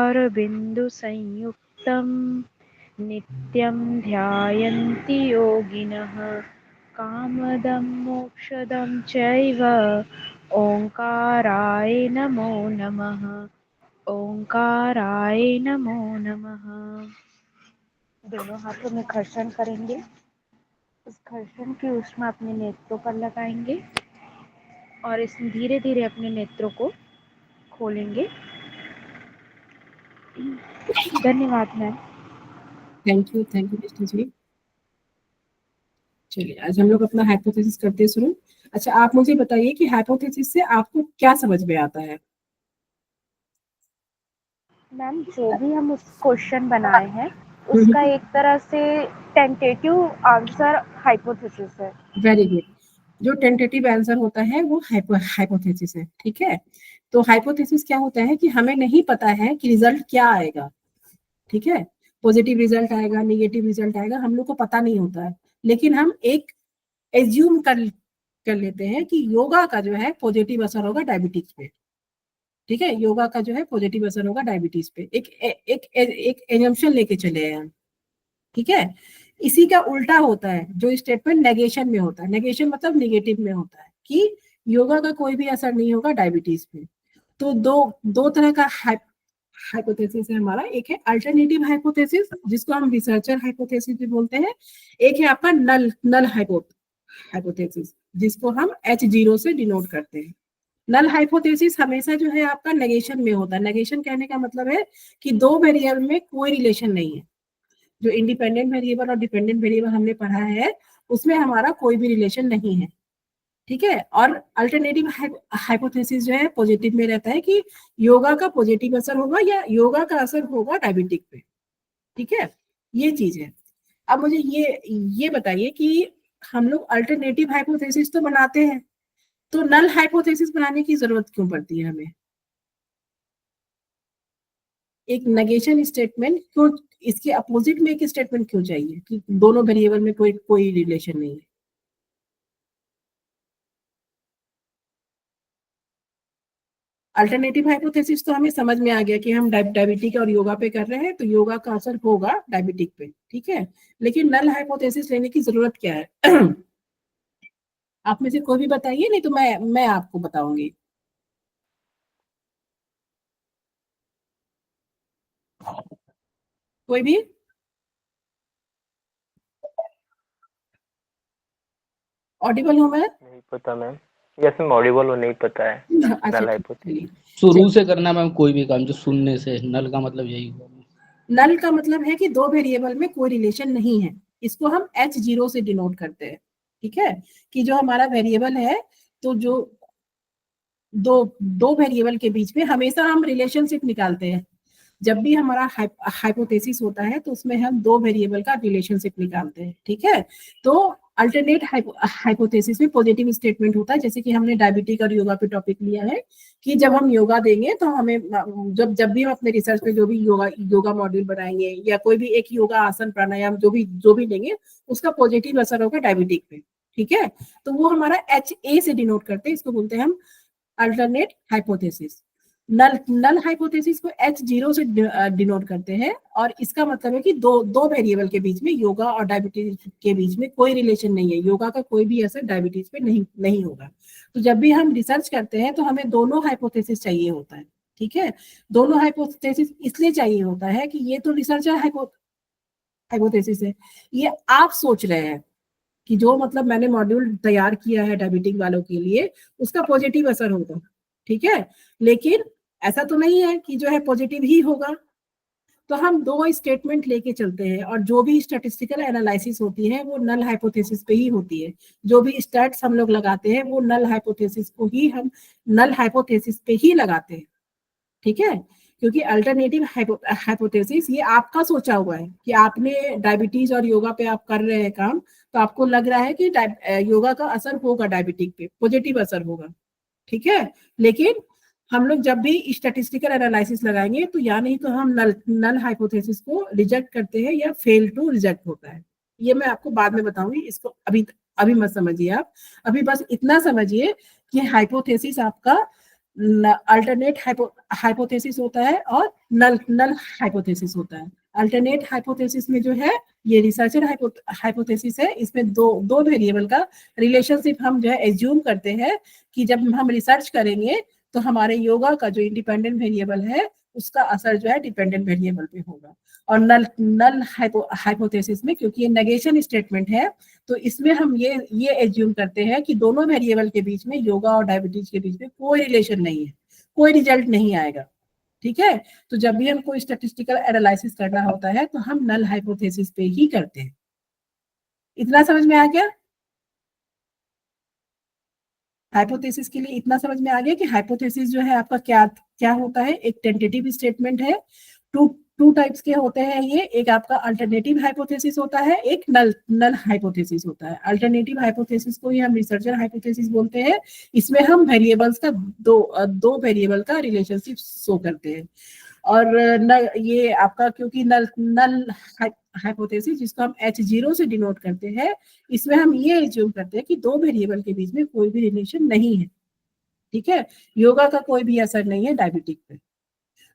मुखारविन्दुसंयुक्तं नित्यं ध्यायन्ति योगिनः कामदं मोक्षदं चैव ओंकाराय नमो नमः। ओंकाराय नमो नमः। दोनों हाथों में घर्षण करेंगे। उस घर्षण की ऊष्मा अपने नेत्रों पर लगाएंगे और इसमें धीरे धीरे अपने नेत्रों को खोलेंगे। धन्यवाद ma'am. Thank you Krishna ji. चलिए आज हम लोग अपना हाइपोथेसिस करते हैं शुरू। अच्छा, आप मुझे बताइए कि हाइपोथेसिस से आपको क्या समझ में आता है? मैम जो भी हम उस क्वेश्चन बनाए हैं उसका एक तरह से टेंटेटिव आंसर हाइपोथेसिस है। Very good. जो टेंटेटिव आंसर होता है वो हाइपोथेसिस है, ठीक है। तो हाइपोथेसिस क्या होता है कि हमें नहीं पता है कि रिजल्ट क्या आएगा, ठीक है। पॉजिटिव रिजल्ट आएगा, नेगेटिव रिजल्ट आएगा, हम लोग को पता नहीं होता है, लेकिन हम एक एज्यूम कर लेते हैं कि योगा का जो है पॉजिटिव असर होगा डायबिटीज पे, ठीक है। योगा का जो है पॉजिटिव असर होगा डायबिटीज पे, एक एजम्पशन लेके चले हैं हम, ठीक है। इसी का उल्टा होता है जो स्टेटमेंट नेगेशन में होता है। नेगेशन मतलब निगेटिव में होता है कि योगा का कोई भी असर नहीं होगा डायबिटीज पे। तो दो तरह का हाइपोथेसिस है हमारा। एक है अल्टरनेटिव हाइपोथेसिस जिसको हम रिसर्चर हाइपोथेसिस भी बोलते हैं। एक है आपका नल हाइपोथेसिस जिसको हम H0 से डिनोट करते हैं। नल हाइपोथेसिस हमेशा जो है आपका नेगेशन में होता है। नेगेशन कहने का मतलब है कि दो वेरिएबल में कोई रिलेशन नहीं है। जो इंडिपेंडेंट वेरिएबल और डिपेंडेंट वेरिएबल हमने पढ़ा है उसमें हमारा कोई भी रिलेशन नहीं है, ठीक है। और अल्टरनेटिव हाइपोथेसिस जो है पॉजिटिव में रहता है कि योगा का पॉजिटिव असर होगा या योगा का असर होगा डायबिटिक पे, ठीक है। ये चीज है। अब मुझे ये बताइए कि हम लोग अल्टरनेटिव हाइपोथेसिस तो बनाते हैं, तो नल हाइपोथेसिस बनाने की जरूरत क्यों पड़ती है हमें? एक नेगेशन स्टेटमेंट क्यों, इसके अपोजिट में एक स्टेटमेंट क्यों चाहिए कि दोनों वेरिएबल में कोई रिलेशन नहीं है? अल्टरनेटिव हाइपोथेसिस तो हमें समझ में आ गया कि हम डायबिटिक और योगा पे कर रहे हैं तो योगा का असर होगा डायबिटिक पे, ठीक है। लेकिन नल हाइपोथेसिस लेने की जरूरत क्या है? आप में से कोई भी बताइए, नहीं तो मैं आपको बताऊंगी। कोई भी? ऑडिबल हूँ मैं? नहीं पता मैम, यस मैम ऑडिबल हो, नहीं पता है। अच्छा नल ठीक, हाइपोथेसिस। चलिए। शुरू से करना मैम कोई भी काम जो सुनने से, नल का मतलब यही हुआ। नल का मतलब है कि दो वेरिएबल में कोई रिलेशन नहीं है। इसको हम H0 से डिनोट करते हैं, ठीक है। कि जो हमारा वेरिएबल है, तो जो दो वेरिएबल के बीच में हमेशा हम रिलेशनशिप निकालते हैं। जब भी हमारा हाइपोथेसिस होता है तो उसमें हम दो वेरिएबल का रिलेशनशिप निकालते हैं, ठीक है। तो अल्टरनेट हाइपोथेसिस में पॉजिटिव स्टेटमेंट होता है, जैसे कि हमने डायबिटिक और योगा पे टॉपिक लिया है कि जब हम योगा देंगे तो हमें जब भी हम अपने रिसर्च में जो भी योगा मॉड्यूल बनाएंगे या कोई भी एक योगा आसन प्राणायाम जो भी लेंगे उसका पॉजिटिव असर होगा डायबिटिक पे, ठीक है। तो वो हमारा HA से डिनोट करते हैं, इसको बोलते हैं हम अल्टरनेट हाइपोथेसिस। नल हाइपोथेसिस को H0 से डिनोट करते हैं और इसका मतलब है कि दो वेरिएबल के बीच में, योगा और डायबिटीज के बीच में कोई रिलेशन नहीं है। योगा का कोई भी असर डायबिटीज पे नहीं होगा। तो जब भी हम रिसर्च करते हैं तो हमें दोनों हाइपोथेसिस चाहिए होता है, ठीक है। दोनों हाइपोथेसिस इसलिए चाहिए होता है कि ये तो रिसर्चर हाइपोथेसिस है, ये आप सोच रहे हैं कि जो मतलब मैंने मॉड्यूल तैयार किया है डायबिटिक वालों के लिए उसका पॉजिटिव असर होगा, ठीक है। लेकिन ऐसा तो नहीं है कि जो है पॉजिटिव ही होगा। तो हम दो स्टेटमेंट लेके चलते हैं और जो भी स्टैटिस्टिकल एनालिसिस होती है वो नल हाइपोथेसिस पे ही होती है। जो भी स्टैट्स हम लोग लगाते हैं वो नल हाइपोथेसिस को ही हम नल हाइपोथेसिस पे ही लगाते हैं, ठीक है। क्योंकि अल्टरनेटिव हाइपोथेसिस ये आपका सोचा हुआ है कि आपने डायबिटीज और योगा पे आप कर रहे हैं काम, तो आपको लग रहा है कि योगा का असर होगा डायबिटिक पे, पॉजिटिव असर होगा, ठीक है। लेकिन हम लोग जब भी स्टैटिस्टिकल एनालिसिस लगाएंगे तो या नहीं तो हम नल हाइपोथेसिस को रिजेक्ट करते हैं या फेल टू रिजेक्ट होता है। ये मैं आपको बाद में बताऊंगी, इसको अभी मत समझिए आप। अभी बस इतना समझिए कि हाइपोथेसिस आपका अल्टरनेट हाइपोथेसिस होता है और नल नल हाइपोथेसिस होता है। अल्टरनेट हाइपोथेसिस में जो है ये रिसर्चर हाइपोथेसिस है, इसमें दो वेरिएबल का रिलेशनशिप हम जो है एज्यूम करते हैं कि जब हम रिसर्च करेंगे तो हमारे योगा का जो इंडिपेंडेंट वेरिएबल है उसका असर जो है डिपेंडेंट वेरिएबल पे होगा। और नल हाइपोथेसिस में क्योंकि ये नेगेशन स्टेटमेंट है तो इसमें हम ये एज्यूम करते हैं कि दोनों वेरिएबल के बीच में, योगा और डायबिटीज के बीच में कोई रिलेशन नहीं है, कोई रिजल्ट नहीं आएगा। ठीक है, तो जब भी हम कोई स्टैटिस्टिकल एनालिसिस करना होता है तो हम नल हाइपोथेसिस पे ही करते हैं। इतना समझ में आ गया? हाइपोथेसिस के लिए इतना समझ में आ गया कि हाइपोथेसिस जो है आपका क्या क्या होता है। एक टेंटेटिव स्टेटमेंट है, टू टाइप्स के होते हैं ये। एक आपका अल्टरनेटिव हाइपोथेसिस होता है, एक नल हाइपोथेसिस होता है। अल्टरनेटिव हाइपोथेसिस को ही हम रिसर्चर हाइपोथेसिस बोलते हैं। इसमें हम वेरिएबल्स का दो वेरिएबल का रिलेशनशिप शो करते हैं। और ये आपका क्योंकि नल हाइपोथेसिस जिसको हम H0 से डिनोट करते हैं, इसमें हम ये एज्यूम करते हैं कि दो वेरिएबल के बीच में कोई भी रिलेशन नहीं है। ठीक है, योगा का कोई भी असर नहीं है डायबिटिक पे।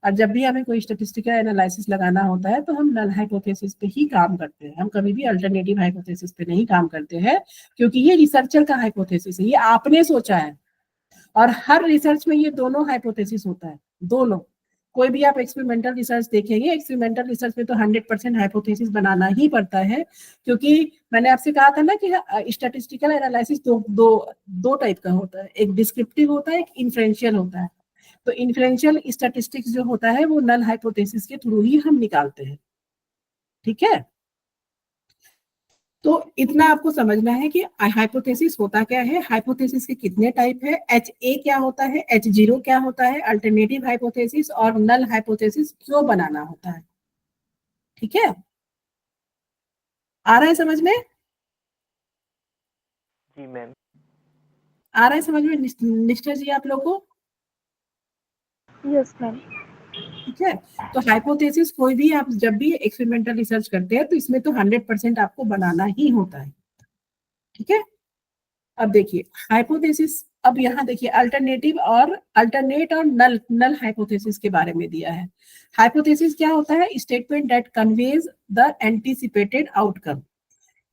और जब भी हमें कोई स्टैटिस्टिकल एनालिसिस लगाना होता है तो हम नल हाइपोथेसिस पे ही काम करते हैं, हम कभी भी अल्टरनेटिव हाइपोथेसिस पे नहीं काम करते हैं, क्योंकि ये रिसर्चर का हाइपोथेसिस है, ये आपने सोचा है। और हर रिसर्च में ये दोनों हाइपोथेसिस होता है, दोनों। कोई भी आप एक्सपेरिमेंटल रिसर्च देखेंगे, एक्सपेरिमेंटल रिसर्च में तो 100% हाइपोथेसिस बनाना ही पड़ता है, क्योंकि मैंने आपसे कहा था ना कि स्टैटिस्टिकल एनालिसिस दो टाइप का होता है, एक डिस्क्रिप्टिव होता है, एक इन्फ्रेंशियल होता है। तो इन्फ्रेंशियल स्टैटिस्टिक्स जो होता है वो नल हाइपोथेसिस के थ्रू ही हम निकालते हैं। ठीक है, तो इतना आपको समझना है कि हाइपोथेसिस होता क्या है, हाइपोथेसिस के कितने टाइप है, HA क्या होता है, H0 क्या होता है, अल्टरनेटिव हाइपोथेसिस और नल हाइपोथेसिस क्यों बनाना होता है। ठीक है, आ रहा है समझ में? जी मैम। आ रहा है समझ में निष्ठा जी आप लोगों को? Yes ma'am. ठीक है, तो हाइपोथेसिस कोई भी आप जब भी एक्सपेरिमेंटल रिसर्च करते हैं तो इसमें तो 100% आपको बनाना ही होता है। ठीक है, अब देखिए हाइपोथेसिस, अब यहाँ देखिए अल्टरनेट और नल हाइपोथेसिस के बारे में दिया है। हाइपोथेसिस क्या होता है? Statement that conveys the anticipated outcome.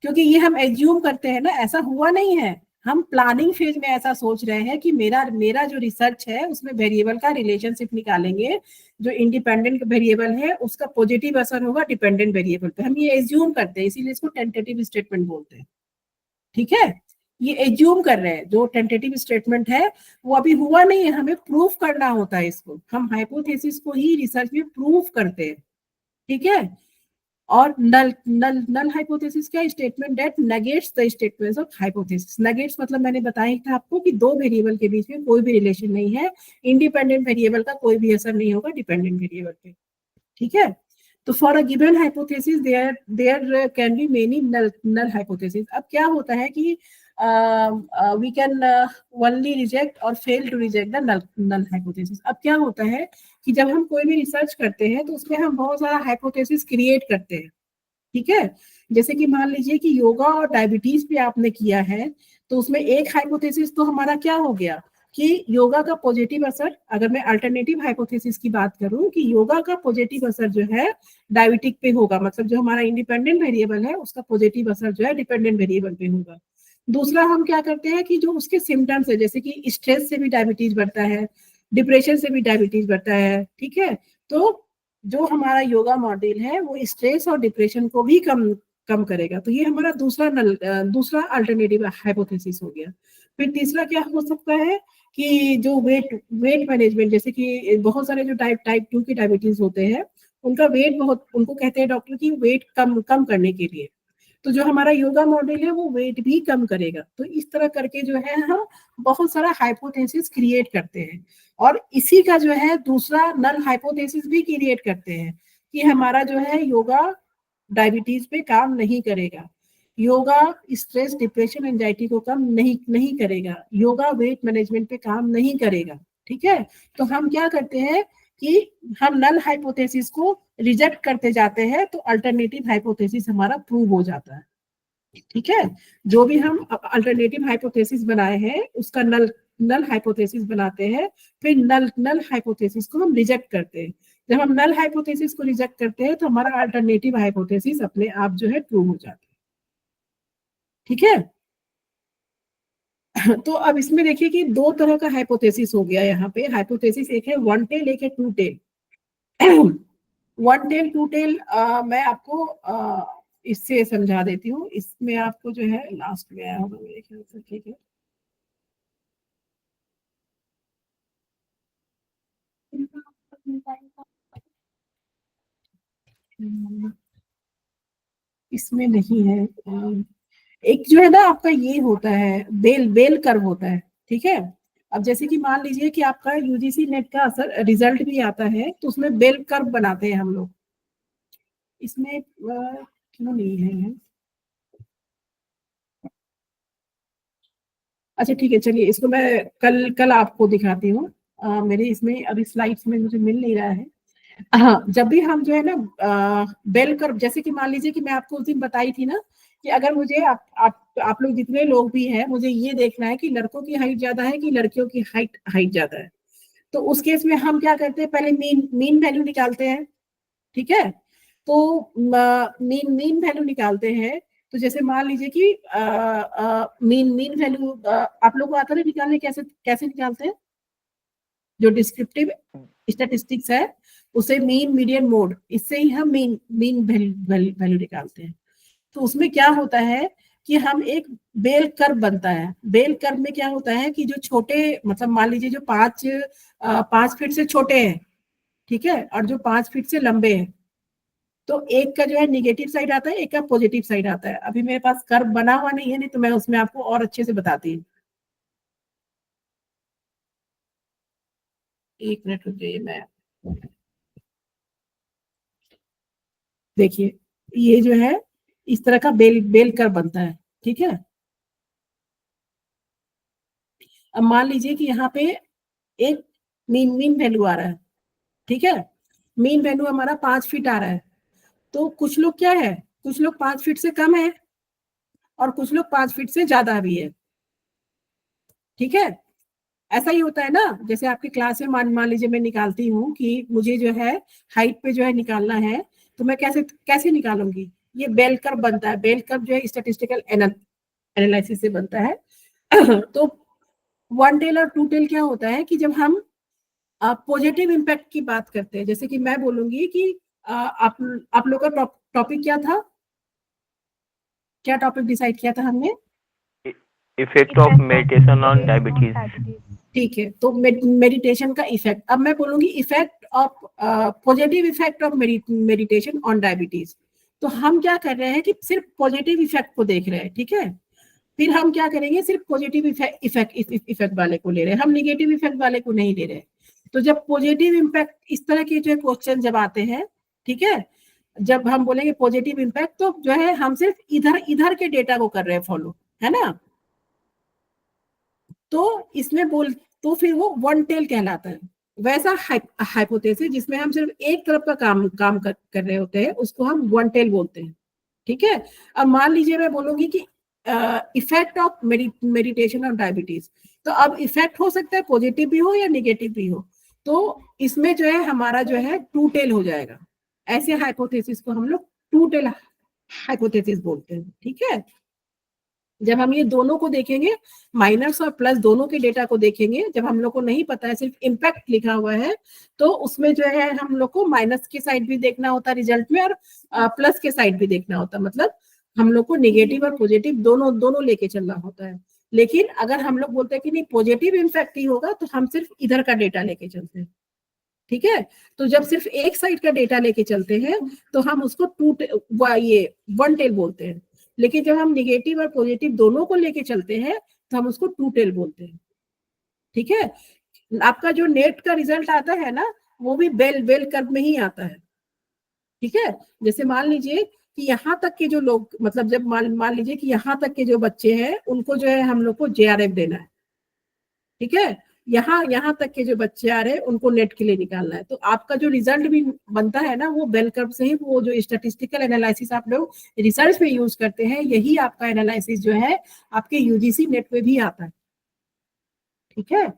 क्योंकि ये हम एज्यूम करते हैं ना, ऐसा हुआ नहीं है, हम प्लानिंग फेज में ऐसा सोच रहे हैं कि मेरा जो रिसर्च है उसमें वेरिएबल का रिलेशनशिप निकालेंगे, जो इंडिपेंडेंट वेरिएबल है उसका पॉजिटिव असर होगा डिपेंडेंट वेरिएबल पे। हम ये एज्यूम करते हैं, इसीलिए इसको टेंटेटिव स्टेटमेंट बोलते हैं। ठीक है, ये एज्यूम कर रहे हैं, जो टेंटेटिव स्टेटमेंट है वो अभी हुआ नहीं है, हमें प्रूफ करना होता है इसको। हम हाइपोथेसिस को ही रिसर्च में प्रूफ करते हैं। ठीक है, और नल हाइपोथेसिस क्या? Statement that negates the statements of hypothesis. Negates मतलब मैंने बताया था आपको कि दो वेरिएबल के बीच में कोई भी रिलेशन नहीं है, इंडिपेंडेंट वेरिएबल का कोई भी असर नहीं होगा डिपेंडेंट वेरिएबल पे। ठीक है, तो for a given hypothesis there can be many null hypothesis. अब क्या होता है कि वी कैन ओनली रिजेक्ट और fail to reject the null hypothesis. अब क्या होता है कि जब हम कोई भी रिसर्च करते हैं तो उसमें हम बहुत सारा हाइपोथेसिस क्रिएट करते हैं। ठीक है, जैसे कि मान लीजिए कि योगा और डायबिटीज पे आपने किया है, तो उसमें एक हाइपोथेसिस तो हमारा क्या हो गया कि योगा का पॉजिटिव असर, अगर मैं अल्टरनेटिव हाइपोथेसिस की बात करूं कि योगा का पॉजिटिव असर जो है डायबिटिक पे होगा, मतलब जो हमारा इंडिपेंडेंट वेरिएबल है उसका पॉजिटिव असर जो है डिपेंडेंट वेरिएबल पे होगा। दूसरा हम क्या करते हैं कि जो उसके सिम्टम्स है, जैसे कि स्ट्रेस से भी डायबिटीज बढ़ता है, डिप्रेशन से भी डायबिटीज बढ़ता है। ठीक है, तो जो हमारा योगा मॉडल है वो स्ट्रेस और डिप्रेशन को भी कम करेगा। तो ये हमारा दूसरा अल्टरनेटिव हाइपोथेसिस हो गया। फिर तीसरा क्या हो सकता है कि जो वेट मैनेजमेंट, जैसे कि बहुत सारे जो टाइप 2 की डायबिटीज होते हैं उनका वेट बहुत, उनको कहते हैं डॉक्टर की वेट कम करने के लिए, तो जो हमारा योगा मॉडल है वो वेट भी कम करेगा। तो इस तरह करके जो है हम बहुत सारा हाइपोथेसिस क्रिएट करते हैं, और इसी का जो है दूसरा नल हाइपोथेसिस भी क्रिएट करते हैं कि हमारा जो है योगा डायबिटीज पे काम नहीं करेगा, योगा स्ट्रेस डिप्रेशन एंजाइटी को कम नहीं करेगा, योगा वेट मैनेजमेंट पे काम नहीं करेगा। ठीक है, तो हम क्या करते हैं कि हम नल हाइपोथेसिस को रिजेक्ट करते जाते हैं, तो अल्टरनेटिव हाइपोथेसिस हमारा प्रूव हो जाता है। ठीक है, जो भी हम अल्टरनेटिव हाइपोथेसिस बनाए हैं उसका नल हाइपोथेसिस बनाते हैं, फिर नल हाइपोथेसिस को हम रिजेक्ट करते हैं। जब हम नल हाइपोथेसिस को रिजेक्ट करते हैं तो हमारा अल्टरनेटिव हाइपोथेसिस अपने आप जो है ट्रू हो जाता है। ठीक है, तो अब इसमें देखिए कि दो तरह का हाइपोथेसिस हो गया यहाँ पे। हाइपोथेसिस एक है वन टेल, एक है two tail. One tail two tail मैं आपको इससे समझा देती हूँ। इसमें आपको जो है लास्ट में आया होगा मेरे ख्याल से। ठीक है, इसमें नहीं है। एक जो है ना आपका ये होता है बेल बेल कर्व होता है। ठीक है, अब जैसे कि मान लीजिए कि आपका यूजीसी नेट का असर रिजल्ट भी आता है तो उसमें बेल कर्व बनाते हैं हम लोग। इसमें क्यों नहीं है? अच्छा ठीक है, चलिए इसको मैं कल कल आपको दिखाती हूँ। मेरे इसमें अभी स्लाइड्स में मुझे मिल नहीं रहा है। हाँ, जब भी हम जो है ना बेल कर्व, जैसे कि मान लीजिए कि मैं आपको उस दिन बताई थी ना कि अगर मुझे आप लोग जितने लोग भी हैं, मुझे ये देखना है कि लड़कों की हाइट ज्यादा है कि लड़कियों की हाइट ज्यादा है। तो उस केस में हम क्या करते हैं, पहले मीन वैल्यू निकालते हैं। ठीक है, तो मीन वैल्यू निकालते हैं। तो जैसे मान लीजिए कि मीन वैल्यू आप लोग को आता है निकालने, कैसे कैसे निकालते हैं? जो डिस्क्रिप्टिव स्टैटिस्टिक्स है उसे मीन मीडियन मोड, इससे ही हम मीन वैल्यू निकालते हैं। तो उसमें क्या होता है कि हम एक बेल कर्व बनता है। बेल कर्व में क्या होता है कि जो छोटे, मतलब मान लीजिए जो 5 फीट से छोटे हैं, ठीक है, और जो 5 फीट से लंबे हैं, तो एक का जो है निगेटिव साइड आता है, एक का पॉजिटिव साइड आता है। अभी मेरे पास कर्व बना हुआ नहीं है, नहीं तो मैं उसमें आपको और अच्छे से बताती हूँ। एक मिनट रुक जाइए, मैं देखिए ये जो है इस तरह का बेल कर्व बनता है। ठीक है, अब मान लीजिए कि यहाँ पे एक मीन वैल्यू आ रहा है। ठीक है, मीन वैल्यू हमारा 5 फीट आ रहा है। तो कुछ लोग क्या है, कुछ लोग 5 फीट से कम है और कुछ लोग 5 फीट से ज्यादा भी है। ठीक है, ऐसा ही होता है ना। जैसे आपकी क्लास में मान लीजिए मैं निकालती हूँ कि मुझे जो है हाइट पे जो है निकालना है, तो मैं कैसे कैसे निकालूंगी? ये बेल कर्व बनता है। बेल कर्व जो है स्टैटिस्टिकल एनालिसिस से बनता है। तो वन टेल और टू टेल क्या होता है कि जब हम पॉजिटिव इम्पैक्ट की बात करते हैं, जैसे कि मैं बोलूंगी कि आप लोग का टॉपिक क्या था, क्या टॉपिक डिसाइड किया था हमने? Effect of meditation on diabetes. ठीक है, तो मेडिटेशन का इफेक्ट। अब मैं बोलूंगी effect of positive effect of meditation on diabetes. तो हम क्या कर रहे हैं कि सिर्फ पॉजिटिव इफेक्ट को देख रहे हैं। ठीक है, फिर हम क्या करेंगे, सिर्फ पॉजिटिव इफेक्ट वाले को ले रहे हैं, हम निगेटिव इफेक्ट वाले को नहीं ले रहे। तो जब पॉजिटिव इम्पैक्ट इस तरह के जो क्वेश्चन जब आते हैं, ठीक है, जब हम बोलेंगे पॉजिटिव इम्पैक्ट, तो जो है हम सिर्फ इधर के डेटा को कर रहे हैं फॉलो, है ना। तो इसमें तो फिर वो वन टेल कहलाता है। वैसा हाइपोथेसिस जिसमें हम सिर्फ एक तरफ का काम कर रहे होते हैं, उसको हम वन टेल बोलते हैं। ठीक है, अब मान लीजिए मैं बोलूंगी कि effect of meditation on diabetes, तो अब इफेक्ट हो सकता है पॉजिटिव भी हो या निगेटिव भी हो। तो इसमें जो है हमारा जो है टू टेल हो जाएगा। ऐसे हाइपोथेसिस को हम लोग टू टेल हाइपोथेसिस बोलते हैं। ठीक है, जब हम ये दोनों को देखेंगे, माइनस और प्लस दोनों के डेटा को देखेंगे, जब हम लोग को नहीं पता है सिर्फ इम्पैक्ट लिखा हुआ है, तो उसमें जो है हम लोग को माइनस के साइड भी देखना होता है रिजल्ट में, और प्लस के साइड भी देखना होता है। मतलब हम लोग को नेगेटिव और पॉजिटिव दोनों लेके चलना होता है। लेकिन अगर हम लोग बोलते हैं कि नहीं पॉजिटिव इम्पैक्ट ही होगा, तो हम सिर्फ इधर का डेटा लेके चलते हैं। ठीक है, तो जब सिर्फ एक साइड का डेटा लेके चलते हैं तो हम उसको ये वन टेल बोलते हैं। लेकिन जब हम निगेटिव और पॉजिटिव दोनों को लेके चलते हैं तो हम उसको टू टेल बोलते हैं। ठीक है, आपका जो नेट का रिजल्ट आता है ना, वो भी बेल कर्व में ही आता है। ठीक है, जैसे मान लीजिए कि यहाँ तक के जो लोग, मतलब जब मान लीजिए कि यहाँ तक के जो बच्चे हैं उनको जो है हम लोग को JRF देना है। ठीक है, यहाँ तक के जो बच्चे आ रहे हैं उनको नेट के लिए निकालना है। तो आपका जो रिजल्ट भी बनता है ना, वो बेल कर्व से ही, वो जो स्टैटिस्टिकल एनालिसिस आप लोग रिसर्च में यूज करते हैं, यही आपका एनालिसिस जो है आपके UGC नेट पे भी आता है। ठीक है।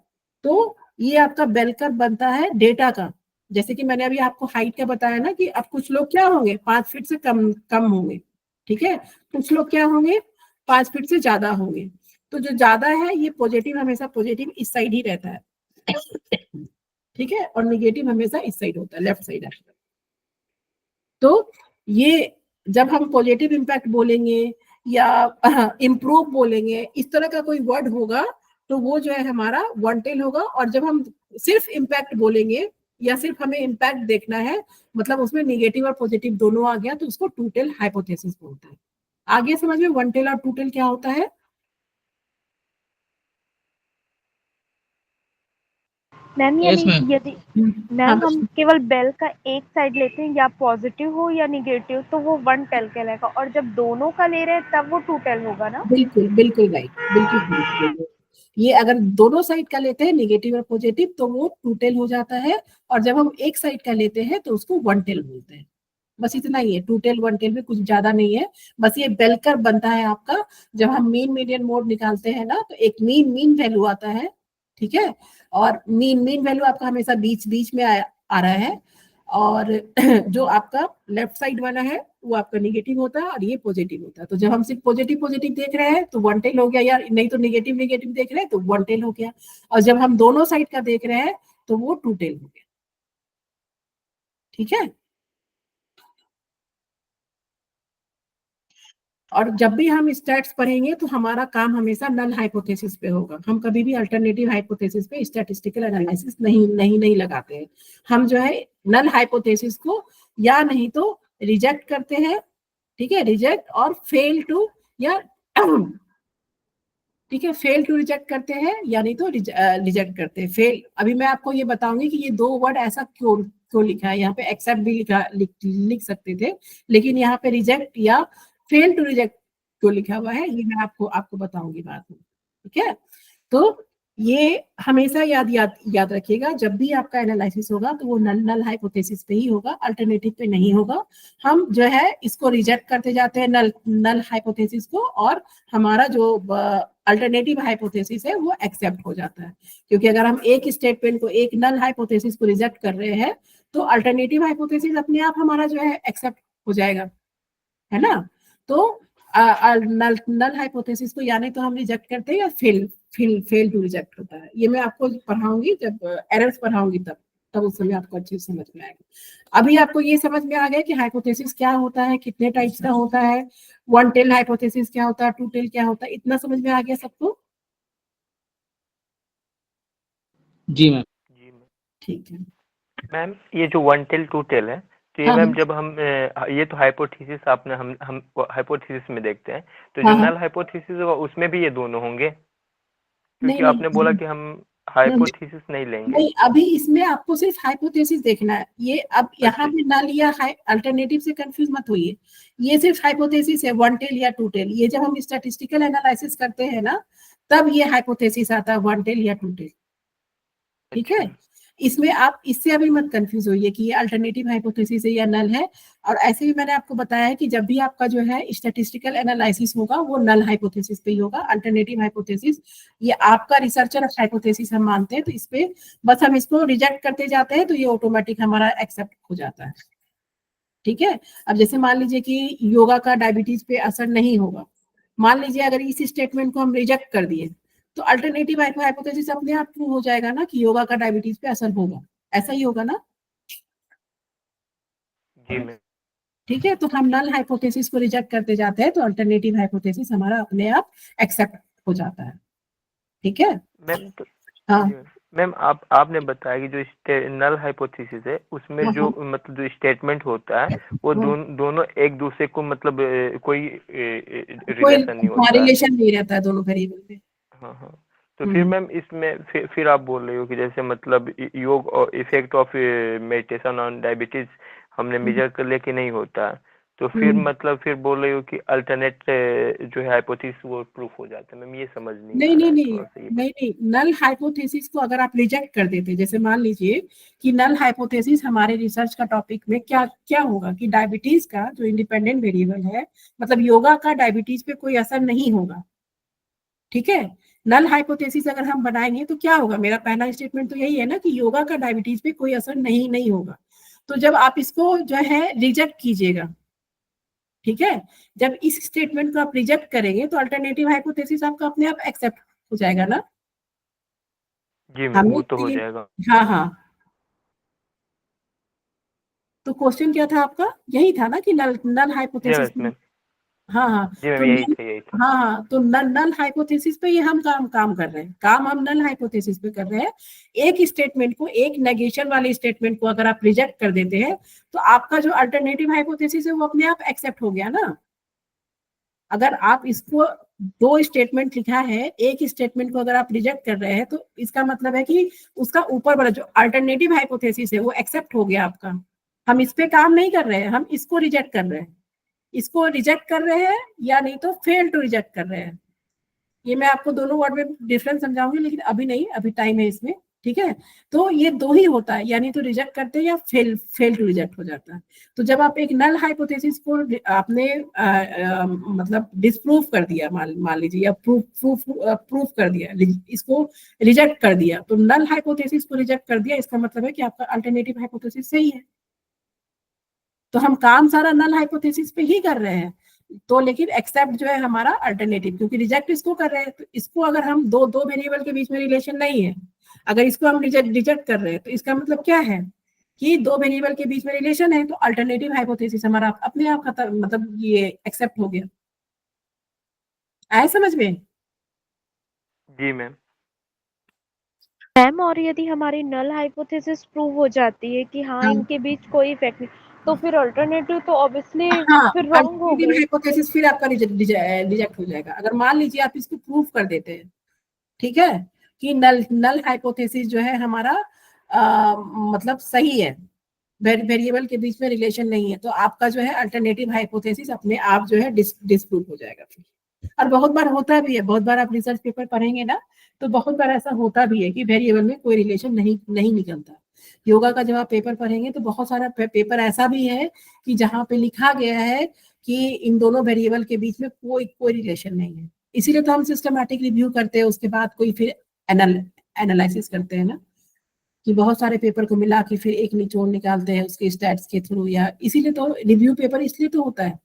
तो ये आपका बेल कर्व बनता है डेटा का। जैसे कि मैंने अभी आपको हाइट का बताया ना कि अब कुछ लोग क्या होंगे 5 फीट से कम कम होंगे, ठीक है, कुछ लोग क्या होंगे 5 फीट से ज्यादा होंगे। तो जो ज्यादा है ये पॉजिटिव हमेशा पॉजिटिव इस साइड ही रहता है, ठीक है, और निगेटिव हमेशा इस साइड होता है, लेफ्ट साइड। तो ये जब हम पॉजिटिव इम्पैक्ट बोलेंगे या इम्प्रूव बोलेंगे, इस तरह का कोई वर्ड होगा तो वो जो है हमारा वन टेल होगा। और जब हम सिर्फ इम्पैक्ट बोलेंगे या सिर्फ हमें इम्पैक्ट देखना है, मतलब उसमें निगेटिव और पॉजिटिव दोनों आ गया, तो उसको टू टेल हाइपोथेसिस बोलते हैं। आगे समझ में वन टेल और टू टेल क्या होता है? मैम यस यानी मैम। यदि हाँ मैम हम केवल बेल का एक साइड लेते हैं, या पॉजिटिव हो या निगेटिव, तो वो वन टेल कहलाएगा, और जब दोनों का ले रहे हैं तब वो टू टेल होगा ना। बिल्कुल बिल्कुल राइट, बिल्कुल। ये अगर दोनों साइड का लेते हैं निगेटिव और पॉजिटिव तो वो टू टेल हो जाता है, और जब हम एक साइड का लेते हैं तो उसको वन टेल बोलते हैं। बस इतना ही है, टू टेल वन टेल में कुछ ज्यादा नहीं है। बस ये बेल कर्व बनता है आपका। जब हम मीन मीडियन मोड निकालते हैं ना, तो एक मीन मीन वैल्यू आता है, ठीक है, और मीन मीन वैल्यू आपका हमेशा बीच बीच में आ रहा है, और जो आपका लेफ्ट साइड वाला है वो आपका निगेटिव होता है और ये पॉजिटिव होता है। तो जब हम सिर्फ पॉजिटिव पॉजिटिव देख रहे हैं तो वन टेल हो गया, या नहीं तो निगेटिव निगेटिव देख रहे हैं तो वन टेल हो गया, और जब हम दोनों साइड का देख रहे हैं तो वो टू टेल हो गया, ठीक है। और जब भी हम स्टैट्स पढ़ेंगे तो हमारा काम हमेशा नल हाइपोथेसिस पे होगा। हम कभी भी अल्टरनेटिव हाइपोथेसिस पे स्टैटिस्टिकल एनालिसिस नहीं लगाते हैं। हम जो है नल हाइपोथेसिस को या नहीं तो रिजेक्ट करते हैं, ठीक है, रिजेक्ट और फेल टू, या ठीक है, फेल टू रिजेक्ट करते हैं या नहीं तो रिजेक्ट करते हैं। फेल, अभी मैं आपको ये बताऊंगी कि ये दो वर्ड ऐसा क्यों क्यों लिखा है। यहाँ पे एक्सेप्ट भी लिख सकते थे, लेकिन यहाँ पे रिजेक्ट या फेल टू रिजेक्ट क्यों लिखा हुआ है ये मैं आपको आपको बताऊंगी बाद में, ठीक है। तो ये हमेशा याद रखिएगा, जब भी आपका एनालिसिस होगा तो वो नल हाइपोथेसिस पे ही होगा, अल्टरनेटिव पे नहीं होगा। हम जो है इसको रिजेक्ट करते जाते हैं नल हाइपोथेसिस को, और हमारा जो अल्टरनेटिव हाइपोथेसिस है वो एक्सेप्ट हो जाता है। क्योंकि अगर हम एक स्टेटमेंट को, एक नल हाइपोथेसिस को रिजेक्ट कर रहे हैं तो अल्टरनेटिव हाइपोथेसिस अपने आप हमारा जो है एक्सेप्ट हो जाएगा, है ना। तो नल हाइपोथेसिस को या नहीं तो हम रिजेक्ट करते हैं या फेल टू रिजेक्ट होता है। ये मैं आपको पढ़ाऊंगी, जब एरर्स पढ़ाऊंगी तब उस समय आपको अच्छे से समझ में आएगा। अभी आपको ये समझ में आ गया कि हाइपोथेसिस क्या होता है, कितने टाइप्स का होता है, वन टेल हाइपोथेसिस क्या होता है, टू टेल क्या होता है, इतना समझ में आ गया सबको? जी मैम। जी मैम। ठीक है। मैम ये जो वन टेल टू टेल है, तो ये हाँ मैम जब हम ये तो हाइपोथेसिस आपने हम हाइपोथेसिस में देखते हैं, तो जो हाँ हाँ। नल हाइपोथेसिस होगा उसमें भी ये दोनों होंगे, नहीं क्योंकि आपने बोला नहीं कि हम नहीं हाइपोथेसिस नहीं लेंगे। नहीं, अभी इसमें आपको सिर्फ हाइपोथेसिस देखना है। ये अब यहाँ अच्छा पे नल या अल्टरनेटिव से कंफ्यूज मत होइए। ये सिर्फ हाइपोथेसिस है, वन टेल या टू टेल। ये जब हम स्टैटिस्टिकल एनालिसिस करते हैं ना, तब ये हाइपोथेसिस आता है, वन टेल या टू टेल, ठीक है। अच्छा। इसमें आप इससे अभी मत कंफ्यूज होइए कि ये अल्टरनेटिव हाइपोथेसिस है या नल है। और ऐसे भी मैंने आपको बताया है कि जब भी आपका जो है स्टैटिस्टिकल एनालिसिस होगा वो नल हाइपोथेसिस पे ही होगा। अल्टरनेटिव हाइपोथेसिस ये आपका रिसर्चर हाइपोथेसिस हम मानते हैं, तो इस पे बस हम इसको रिजेक्ट करते जाते हैं तो ये ऑटोमेटिक हमारा एक्सेप्ट हो जाता है, ठीक है। अब जैसे मान लीजिए कि योगा का डायबिटीज पे असर नहीं होगा, मान लीजिए अगर इस स्टेटमेंट को हम रिजेक्ट कर दिए तो अल्टरनेटिव हाइपोथेसिस अपने आप प्रूव हो जाएगा ना कि योगा का डायबिटीज पे असर होगा, ऐसा ही होगा ना, जी मैम। ठीक है। तो हम नल हाइपोथेसिस को रिजेक्ट करते जाते हैं तो अल्टरनेटिव हाइपोथेसिस हमारा अपने आप एक्सेप्ट हो जाता है, ठीक है। मैम तो हाँ जी मैम, आपने बताया कि जो नल हाइपोथेसिस है उसमें हाँ जो मतलब जो स्टेटमेंट होता है वो हाँ, दोनों एक दूसरे को मतलब कोई कोई रिलेशन नहीं होता है। रिलेशन नहीं रहता है दोनों वेरिएबल में। हाँ हाँ। तो फिर मैम इसमें फिर आप बोल रहे हो कि जैसे मतलब योग और effect of meditation on diabetes हमने मेजर कर लेके नहीं होता, तो फिर मतलब फिर बोल रहे हो कि अल्टरनेट जो है हाइपोथेसिस वो प्रूफ हो जाता है। मैम ये समझ नहीं आ नहीं रहा नहीं है, नहीं थोड़ा सा ये नहीं नहीं, नल हाइपोथेसिस को अगर आप रिजेक्ट कर देते, जैसे मान लीजिए कि नल हाइपोथेसिस हमारे रिसर्च का टॉपिक में क्या क्या होगा कि डायबिटीज का जो इंडिपेंडेंट वेरिएबल है, मतलब योगा का डायबिटीज पे कोई असर नहीं होगा, ठीक है। नल हाइपोथेसिस अगर हम बनाएंगे तो क्या होगा, मेरा पहला स्टेटमेंट तो यही है ना कि योगा का डायबिटीज पे कोई असर नहीं होगा। तो जब आप इसको जो है रिजेक्ट कीजिएगा, ठीक है, जब इस स्टेटमेंट को आप रिजेक्ट करेंगे तो अल्टरनेटिव हाइपोथेसिस आपका अपने आप एक्सेप्ट हो जाएगा ना। जी मैम, हमें वो तो हो जाएगा। हाँ हाँ, तो क्वेश्चन क्या था आपका, यही था ना कि नल नल हाइपोथेसिस। Yes ma'am. हाँ हाँ, जी मैम, तो यही नल, था यही था। हाँ हाँ, तो नल नल हाइपोथेसिस पे ये हम काम कर रहे हैं, काम हम नल हाइपोथेसिस पे कर रहे हैं। एक स्टेटमेंट को, एक नेगेशन वाले स्टेटमेंट को अगर आप रिजेक्ट कर देते हैं तो आपका जो अल्टरनेटिव हाइपोथेसिस है वो अपने आप एक्सेप्ट हो गया ना। अगर आप इसको, दो स्टेटमेंट लिखा है, एक स्टेटमेंट को अगर आप रिजेक्ट कर रहे हैं तो इसका मतलब है कि उसका ऊपर वाला जो अल्टरनेटिव हाइपोथेसिस है वो एक्सेप्ट हो गया आपका। हम इस पे काम नहीं कर रहे हैं, हम इसको रिजेक्ट कर रहे हैं, इसको रिजेक्ट कर रहे हैं या नहीं तो फेल टू रिजेक्ट कर रहे हैं। ये मैं आपको दोनों वर्ड में डिफरेंस समझाऊंगी, लेकिन अभी नहीं, अभी टाइम है इसमें, ठीक है। तो ये दो ही होता है, यानी तो रिजेक्ट करते हैं या फेल टू रिजेक्ट हो जाता है। तो जब आप एक नल हाइपोथेसिस को आपने मतलब डिसप्रूव कर दिया, मान लीजिए, या प्रूफ कर दिया, इसको रिजेक्ट कर दिया, तो नल हाइपोथेसिस को रिजेक्ट कर दिया, इसका मतलब है कि आपका अल्टरनेटिव हाइपोथेसिस सही है। तो हम काम सारा नल हाइपोथेसिस पे ही कर रहे हैं, तो लेकिन एक्सेप्ट जो है हमारा अल्टरनेटिव, क्योंकि रिजेक्ट इसको कर रहे हैं। तो इसको अगर हम दो दो वेरिएबल के बीच में रिलेशन नहीं है, अगर इसको हम रिजेक्ट कर रहे हैं तो इसका मतलब क्या है कि दो वेरिएबल के बीच में रिलेशन है, तो अल्टरनेटिव हाइपोथेसिस हमारा अपने आप खत्म, मतलब ये एक्सेप्ट हो गया। आए समझ में? जी मैम। मैम, और यदि हमारी नल हाइपोथेसिस प्रूव हो जाती है कि हाँ हाँ इनके बीच कोई इफेक्ट नहीं, तो फिर अल्टरनेटिव तो ऑब्वियसली हाँ, फिर रॉन्ग हो अल्टरनेटिव गए। हाइपोथेसिस फिर आपका रिजेक्ट हो जाएगा। अगर मान लीजिए आप इसको प्रूफ कर देते हैं, ठीक है, कि नल नल हाइपोथेसिस जो है हमारा मतलब सही है, वेरिएबल के बीच में रिलेशन नहीं है, तो आपका जो है अल्टरनेटिव हाइपोथेसिस अपने आप जो है डिस्प्रूव हो जाएगा फिर। और बहुत बार होता भी है, बहुत बार आप रिसर्च पेपर पढ़ेंगे ना, तो बहुत बार ऐसा होता भी है कि वेरिएबल में कोई रिलेशन नहीं निकलता। योगा का जब आप पेपर पढ़ेंगे तो बहुत सारा पेपर ऐसा भी है कि जहाँ पे लिखा गया है कि इन दोनों वेरिएबल के बीच में कोई रिलेशन नहीं है। इसीलिए तो हम सिस्टमैटिक रिव्यू करते हैं, उसके बाद कोई फिर एनालिसिस करते हैं ना, कि बहुत सारे पेपर को मिला के फिर एक निचोड़ निकालते हैं उसके स्टैट्स के थ्रू, या इसीलिए तो रिव्यू पेपर इसलिए तो होता है,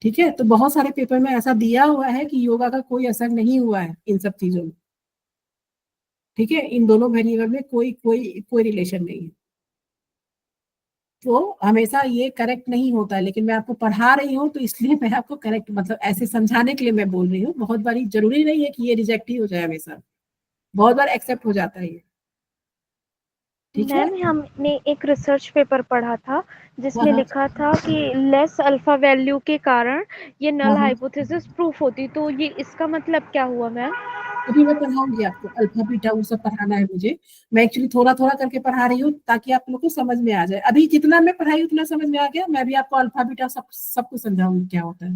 ठीक है। तो बहुत सारे पेपर में ऐसा दिया हुआ है कि योगा का कोई असर नहीं हुआ है इन सब चीजों में, ठीक है, इन दोनों वेरिएबल में कोई रिलेशन नहीं है। तो हमेशा ये करेक्ट नहीं होता है, लेकिन मैं आपको पढ़ा रही हूँ तो इसलिए मैं आपको करेक्ट, मतलब ऐसे समझाने के लिए मैं बोल रही हूँ। बहुत बार जरूरी नहीं है कि ये रिजेक्ट ही हो जाए हमेशा, बहुत बार एक्सेप्ट हो जाता है ये, ठीक है। मैम, हमने एक रिसर्च पेपर पढ़ा था हाँ जिसमें हाँ लिखा था कि लेस अल्फा वैल्यू के कारण ये हाँ नल हाँ, हाइपोथेसिस प्रूफ होती, तो ये इसका मतलब क्या हुआ मैम? अभी मैं पढ़ाऊंगी आपको, अल्फा बीटा वो सब पढ़ाना है मुझे। मैं एक्चुअली थोड़ा थोड़ा करके पढ़ा रही हूँ ताकि आप लोग को समझ में आ जाए। अभी जितना मैं पढ़ाई उतना समझ में आ गया, मैं भी आपको अल्फा बीटा सबको समझाऊंगी क्या होता है।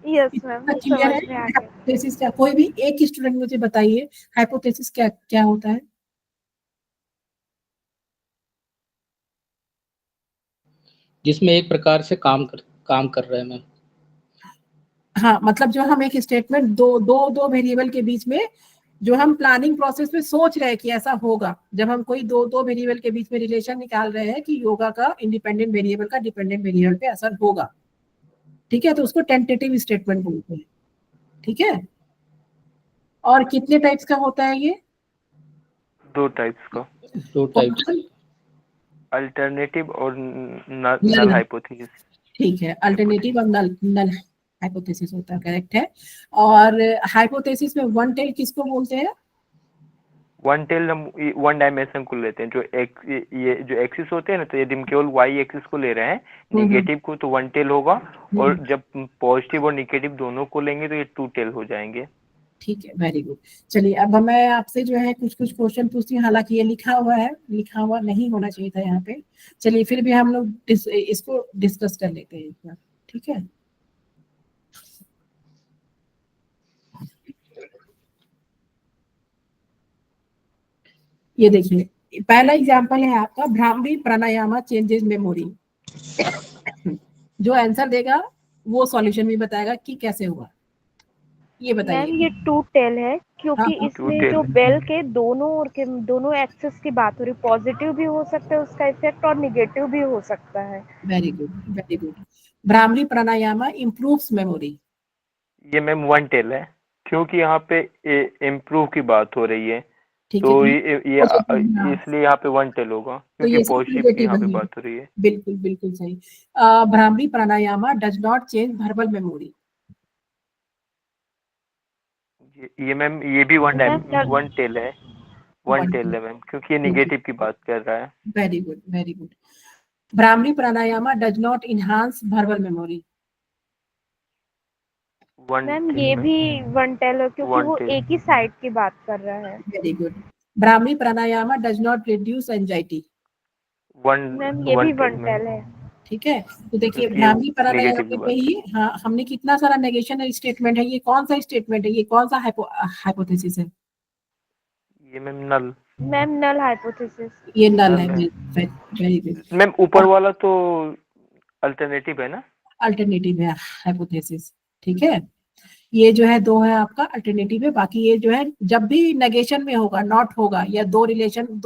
यस मैम, इतना क्लियर समझ है? में आ गया। हाइपोथेसिस क्या, कोई भी एक स्टूडेंट मुझे बताइए हाइपोथेसिस क्या क्या होता है। जिसमें एक प्रकार से काम कर रहे हैं मैम। हाँ, मतलब जो हम एक स्टेटमेंट दो वेरिएबल के बीच में, जो हम प्लानिंग प्रोसेस में सोच रहे हैं कि ऐसा होगा, जब हम कोई दो वेरिएबल के बीच में रिलेशन निकाल रहे हैं कि योगा का इंडिपेंडेंट वेरिएबल का डिपेंडेंट वेरिएबल पे असर होगा, ठीक है, तो उसको टेंटेटिव स्टेटमेंट बोलते हैं, ठीक है। और कितने टाइप्स का होता है ये? 2 टाइप्स का, दो कौन टाइप्स। कौन? अल्टरनेटिव और नल नल, हाइपोथेसिस। ठीक है, अल्टरनेटिव और नल नल हाइपोथेसिस होता है, करेक्ट है। और हाइपोथेसिस में वन टेल किसको बोलते हैं? वन टेल हम वन डायमेंशन को लेते हैं, जो ये जो एक्सिस होते हैं ना, तो यदि हम केवल वाई एक्सिस को ले रहे हैं निगेटिव को, तो वन टेल होगा। और जब पॉजिटिव और निगेटिव दोनों को लेंगे तो ये टू टेल हो जाएंगे। ठीक है, वेरी गुड। चलिए अब मैं आपसे जो है कुछ क्वेश्चन पूछती हूँ, हालांकि ये लिखा हुआ है, लिखा हुआ नहीं होना चाहिए था यहाँ पे। चलिए फिर भी हम लोग इसको डिस्कस कर लेते हैं एक बार, ठीक है। ये देखिए, पहला एग्जांपल है आपका, भ्रामरी प्राणायामा चेंजेस मेमोरी। जो आंसर देगा वो सॉल्यूशन भी बताएगा कि कैसे हुआ। ये मैम बताइए। ये टू टेल है, हाँ क्योंकि हाँ, टू इसमें टेल जो बेल के दोनों एक्सेस की बात हो रही, पॉजिटिव भी हो सकता है उसका इफेक्ट और निगेटिव भी हो सकता है। Very good very good. Bhramari प्राणायामा इम्प्रूव्स मेमोरी। ये मैम वन टेल है, क्योंकि यहाँ पे इम्प्रूव की बात हो रही है, ठीक तो है, तो ये पॉजिटिव, हाँ, इसलिए यहाँ पे वन टेल होगा, तो क्योंकि ये सब पॉजिटिव की पॉजिटिव यहाँ पे है। बात हो रही है। बिल्कुल बिल्कुल सही। Bhramari pranayama does not change verbal memory. ये मैम ये भी मैम वन टेल है, वन वन टेल टू। है मैम, क्योंकि ये बिल्कुल, निगेटिव की बात कर रहा है। Very good very good. Bhramari pranayama does not enhance verbal memory. One ma'am tail ये मैम, भी वन टेल है, क्योंकि वन वो टेल। एक ही साइड की बात कर रहा है। Very good. Bhramari pranayama does not reduce anxiety. One ma'am ये वन भी टेल वन मैम, टेल है। ठीक है, तो देखिए क्योंकि ये भ्रामरी नेगेटिव की प्राणायाम पे बात ही, हाँ, हमने कितना सारा नेगेशन स्टेटमेंट है, ये कौन सा स्टेटमेंट है, ये कौन सा हाइपोथेसिस है? है। ये मैम नल, मैम नल हाइपोथेसिस। ये नल है। नल है वेरी गुड। मैम। ऊपर वाला तो अल्टरनेटिव है ना। अल्टरनेटिव है हाइपोथेसिस। ठीक है, ये जो है दो है आपका अल्टरनेटिव है, बाकी ये जो है जब भी नेगेशन में होगा, नॉट होगा, या दो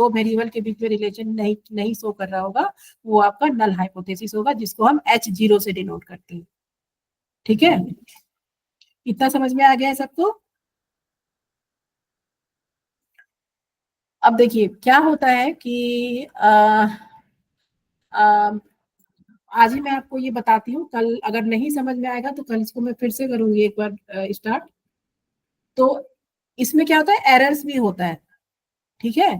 वेरिएबल के बीच में रिलेशन नहीं नहीं शो कर रहा होगा, वो आपका नल हाइपोथेसिस होगा, जिसको हम H0 से डिनोट करते हैं। ठीक है, इतना समझ में आ गया है सबको? अब देखिए क्या होता है कि आज ही मैं आपको ये बताती हूँ, कल अगर नहीं समझ में आएगा तो कल इसको मैं फिर से करूंगी एक बार स्टार्ट। तो इसमें क्या होता है, एरर्स भी होता है। ठीक है,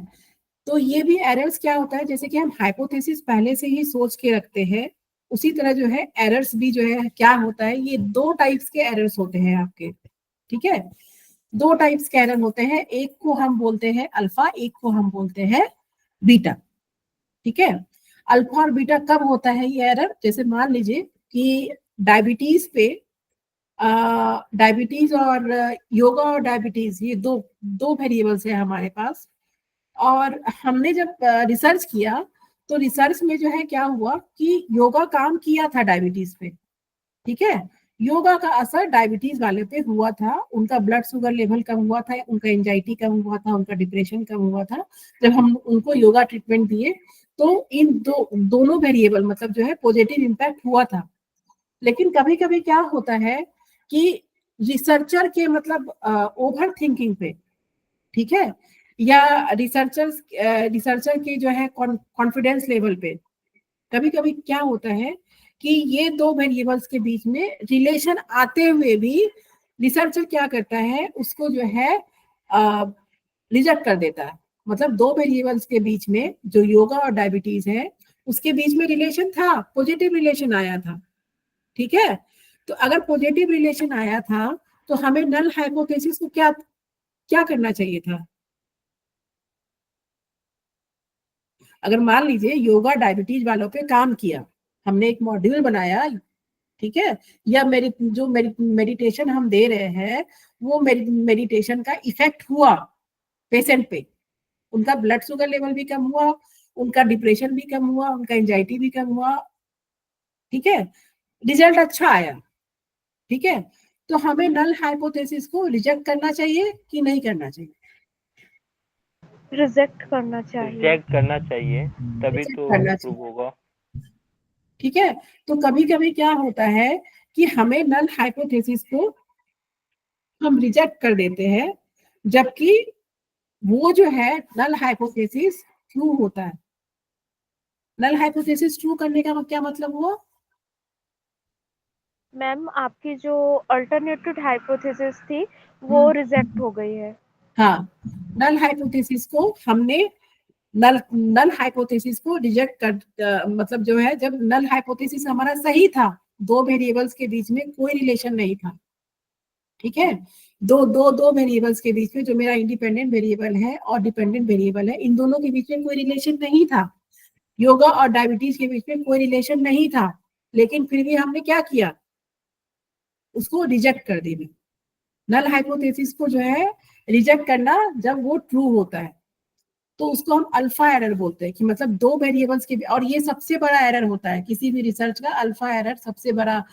तो ये भी एरर्स क्या होता है, जैसे कि हम हाइपोथेसिस पहले से ही सोच के रखते हैं, उसी तरह जो है एरर्स भी जो है क्या होता है, ये दो टाइप्स के एरर्स होते हैं आपके। ठीक है, दो टाइप्स के एरर होते हैं, एक को हम बोलते हैं अल्फा, एक को हम बोलते हैं बीटा। ठीक है, अल्फा और बीटा कब होता है ये एरर, जैसे मान लीजिए कि डायबिटीज पे, डायबिटीज और योगा और डायबिटीज, ये दो दो वेरिएबल्स है हमारे पास। और हमने जब रिसर्च किया, तो रिसर्च में जो है क्या हुआ कि योगा काम किया था डायबिटीज पे। ठीक है, योगा का असर डायबिटीज वाले पे हुआ था, उनका ब्लड शुगर लेवल कम हुआ था, उनका एंजाइटी कम हुआ था, उनका डिप्रेशन कम हुआ था, जब हम उनको योगा ट्रीटमेंट दिए। तो इन दोनों वेरिएबल मतलब जो है पॉजिटिव इम्पैक्ट हुआ था। लेकिन कभी कभी क्या होता है कि रिसर्चर के मतलब ओवर थिंकिंग पे, ठीक है, या रिसर्चर के जो है कॉन्फिडेंस लेवल पे, कभी कभी क्या होता है कि ये दो वेरिएबल्स के बीच में रिलेशन आते हुए भी रिसर्चर क्या करता है, उसको जो है रिजेक्ट कर देता है। मतलब दो वेरिएबल्स के बीच में जो योगा और डायबिटीज है, उसके बीच में रिलेशन था, पॉजिटिव रिलेशन आया था। ठीक है, तो अगर पॉजिटिव रिलेशन आया था, तो हमें नल हाइपोथेसिस को क्या क्या करना चाहिए था? अगर मान लीजिए योगा डायबिटीज वालों पे काम किया, हमने एक मॉड्यूल बनाया, ठीक है, या मेडिटेशन हम दे रहे हैं, वो मेडिटेशन का इफेक्ट हुआ पेशेंट पे, उनका ब्लड शुगर लेवल भी कम हुआ, उनका डिप्रेशन भी कम हुआ, उनका एंजाइटी भी कम हुआ। ठीक है, रिजल्ट अच्छा आया। ठीक है, तो हमें नल हाइपोथेसिस को रिजेक्ट करना चाहिए कि नहीं करना चाहिए? रिजेक्ट करना चाहिए। रिजेक्ट करना चाहिए, तभी रिजेक्ट तो करना प्रूव चाहिए। होगा। ठीक है, तो कभी कभी क्या होता है कि हमें नल हाइपोथेसिस को हम रिजेक्ट कर देते हैं, जबकि वो जो है नल हाइपोथेसिस ट्रू होता है। नल हाइपोथेसिस ट्रू करने का क्या मतलब हुआ? मैम आपकी जो अल्टरनेटिव हाइपोथेसिस थी वो रिजेक्ट हो गई है। हाँ, नल हाइपोथेसिस को हमने नल नल हाइपोथेसिस को रिजेक्ट कर मतलब जो है, जब नल हाइपोथेसिस हमारा सही था, दो वेरिएबल्स के बीच में कोई रिलेशन नहीं था। ठीक है, दो वेरिएबल्स के बीच में, जो मेरा इंडिपेंडेंट वेरिएबल है और डिपेंडेंट वेरिएबल है, इन दोनों के बीच में कोई रिलेशन नहीं था। योगा और डायबिटीज के बीच में कोई रिलेशन नहीं था, लेकिन फिर भी हमने क्या किया, उसको रिजेक्ट कर दिया। नल हाइपोथेसिस को जो है रिजेक्ट करना जब वो ट्रू होता है, तो उसको हम अल्फा एरर बोलते हैं, कि मतलब दो वेरिएबल्स के, और ये सबसे बड़ा एरर होता है किसी भी रिसर्च का, अल्फा एरर सबसे बड़ा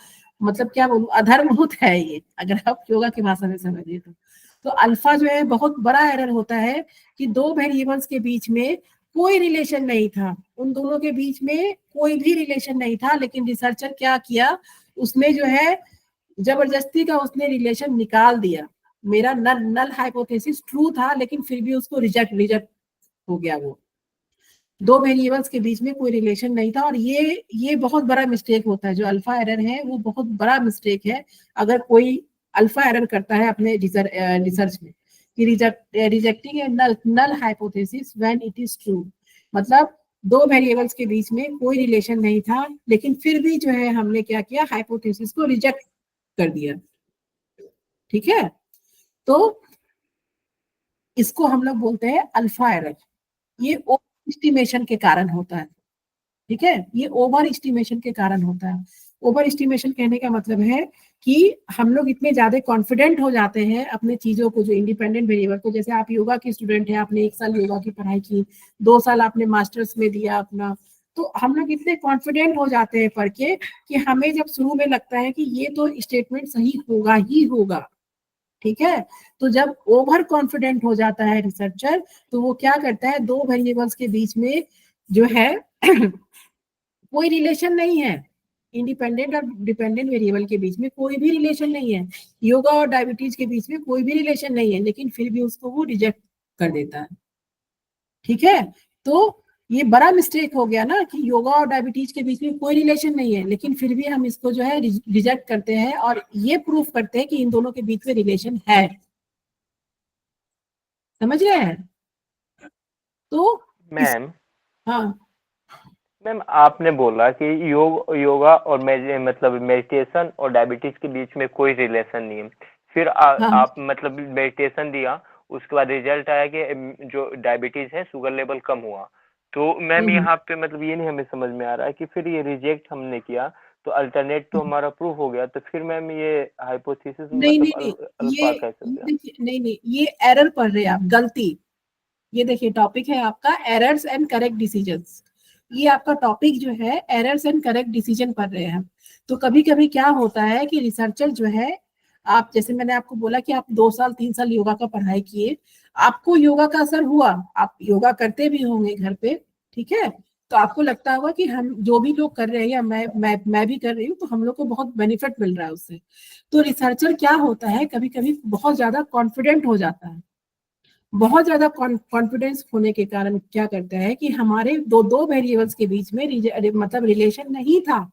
मतलब क्या बोलूं, अधर्मयुत है ये, अगर आप योगा की भाषा में समझिए तो अल्फा जो है बहुत बड़ा एरर होता है कि दो वेरिएबल्स के बीच में कोई रिलेशन नहीं था, उन दोनों के बीच में कोई भी रिलेशन नहीं था, लेकिन रिसर्चर क्या किया, उसने जो है जबरदस्ती का उसने रिलेशन निकाल दिया। मेरा नल नल हाइपोथेसिस ट्रू था, लेकिन फिर भी उसको रिजेक्ट रिजेक्ट हो गया। वो दो वेरिएबल्स के बीच में कोई रिलेशन नहीं था, और ये बहुत बड़ा मिस्टेक होता है। जो अल्फा एरर है वो बहुत बड़ा मिस्टेक है अगर कोई अल्फा एरर करता है अपने रिसर्च में, कि rejecting a null hypothesis when it is true. मतलब दो वेरिएबल्स के बीच में कोई रिलेशन नहीं था, लेकिन फिर भी जो है हमने क्या किया, हाइपोथेसिस को रिजेक्ट कर दिया। ठीक है, तो इसको हम लोग बोलते हैं अल्फा एरर। ये ओवर एस्टिमेशन के कारण होता है। ठीक है, ये ओवर एस्टिमेशन के कारण होता है। ओवर एस्टिमेशन कहने का मतलब है कि हम लोग इतने ज्यादा कॉन्फिडेंट हो जाते हैं अपने चीजों को, जो इंडिपेंडेंट वेरिएबल को। जैसे आप योगा की स्टूडेंट है, आपने 1 साल योगा की पढ़ाई की, 2 साल आपने मास्टर्स में दिया अपना, तो हम लोग इतने कॉन्फिडेंट हो जाते हैं पढ़ के कि हमें जब शुरू में लगता है कि ये तो स्टेटमेंट सही होगा ही होगा। ठीक है, तो जब ओवर कॉन्फिडेंट हो जाता है रिसर्चर, तो वो क्या करता है, दो वेरिएबल्स के बीच में जो है कोई रिलेशन नहीं है, इंडिपेंडेंट और डिपेंडेंट वेरिएबल के बीच में कोई भी रिलेशन नहीं है, योगा और डायबिटीज के बीच में कोई भी रिलेशन नहीं है, लेकिन फिर भी उसको वो रिजेक्ट कर देता है। ठीक है, तो ये बड़ा मिस्टेक हो गया ना, कि योगा और डायबिटीज के बीच में कोई रिलेशन नहीं है, लेकिन फिर भी हम इसको जो है रिजेक्ट करते हैं, और ये प्रूफ करते हैं कि इन दोनों के बीच में रिलेशन है। समझ रहे हैं? तो इस मैम हाँ मैम आपने बोला कि योगा और मतलब मेडिटेशन और डायबिटीज के बीच में कोई रिलेशन नहीं है। फिर हाँ आप मतलब मेडिटेशन दिया, उसके बाद रिजल्ट आया कि जो डायबिटीज है शुगर लेवल कम हुआ। तो मैम हम्म, यहाँ पे मतलब ये नहीं हमें समझ में आ रहा है कि फिर ये रिजेक्ट हमने किया तो अल्टरनेट तो हमारा प्रूफ हो गया, तो फिर मैम ये हाइपोथेसिस नहीं मतलब नहीं नहीं, अल्फा कैसे हो ये गया? देखिए, नहीं नहीं, ये एरर पढ़ रहे हैं आप, गलती। ये देखिए टॉपिक है आपका एरर्स एंड करेक्ट डिसीजंस। ये आपका टॉपिक जो है एरर्स एंड करेक्ट डिसीजन पढ़ रहे हैं हम। तो कभी कभी क्या होता है कि रिसर्चर जो है, आप जैसे मैंने आपको बोला कि आप 2 साल 3 साल योगा का पढ़ाई किए, आपको योगा का असर हुआ, आप योगा करते भी होंगे घर पे। ठीक है, तो आपको लगता होगा कि हम जो भी लोग कर रहे हैं, या मैं भी कर रही हूँ, तो हम लोग को बहुत बेनिफिट मिल रहा है उससे। तो रिसर्चर क्या होता है, कभी कभी बहुत ज्यादा कॉन्फिडेंट हो जाता है। बहुत ज्यादा कॉन्फिडेंस होने के कारण क्या करता है कि हमारे दो दो वेरिएबल्स के बीच में मतलब रिलेशन नहीं था,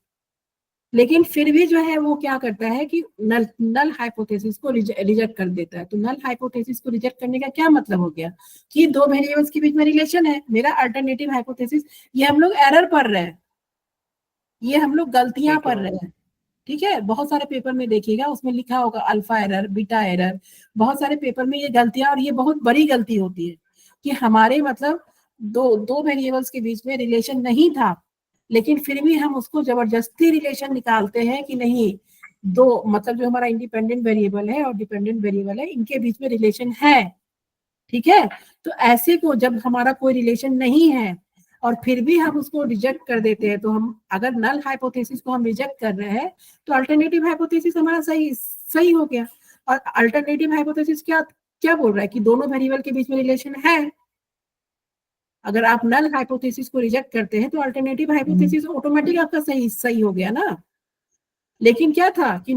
लेकिन फिर भी जो है वो क्या करता है कि नल नल हाइपोथेसिस को रिजेक्ट कर देता है। तो नल हाइपोथेसिस को रिजेक्ट करने का क्या मतलब हो गया, कि दो वेरिएबल्स के बीच में रिलेशन है, मेरा अल्टरनेटिव हाइपोथेसिस। ये हम लोग एरर पढ़ रहे हैं, ये हम लोग गलतियां ठीक है पढ़ मैम। रहे हैं। ठीक है, बहुत सारे पेपर में देखिएगा, उसमें लिखा होगा अल्फा एरर, बीटा एरर। बहुत सारे पेपर में ये गलतियां, और ये बहुत बड़ी गलती होती है, कि हमारे मतलब दो दो वेरिएबल्स के बीच में रिलेशन नहीं था, लेकिन फिर भी हम उसको जबरदस्ती रिलेशन निकालते हैं कि नहीं, दो मतलब जो हमारा इंडिपेंडेंट वेरिएबल है और डिपेंडेंट वेरिएबल है, इनके बीच में रिलेशन है। ठीक है, तो ऐसे को जब हमारा कोई रिलेशन नहीं है और फिर भी हम उसको रिजेक्ट कर देते हैं, तो हम अगर नल हाइपोथेसिस को हम रिजेक्ट कर रहे हैं, तो अल्टरनेटिव हाइपोथेसिस हमारा सही सही हो गया। और अल्टरनेटिव हाइपोथेसिस क्या क्या बोल रहा है, कि दोनों वेरिएबल के बीच में रिलेशन है। अगर आप नल हाइपोथेसिस को रिजेक्ट करते हैं, तो अल्टरनेटिव हाइपोथेसिस ऑटोमेटिक आपका सही सही हो गया ना। लेकिन क्या था कि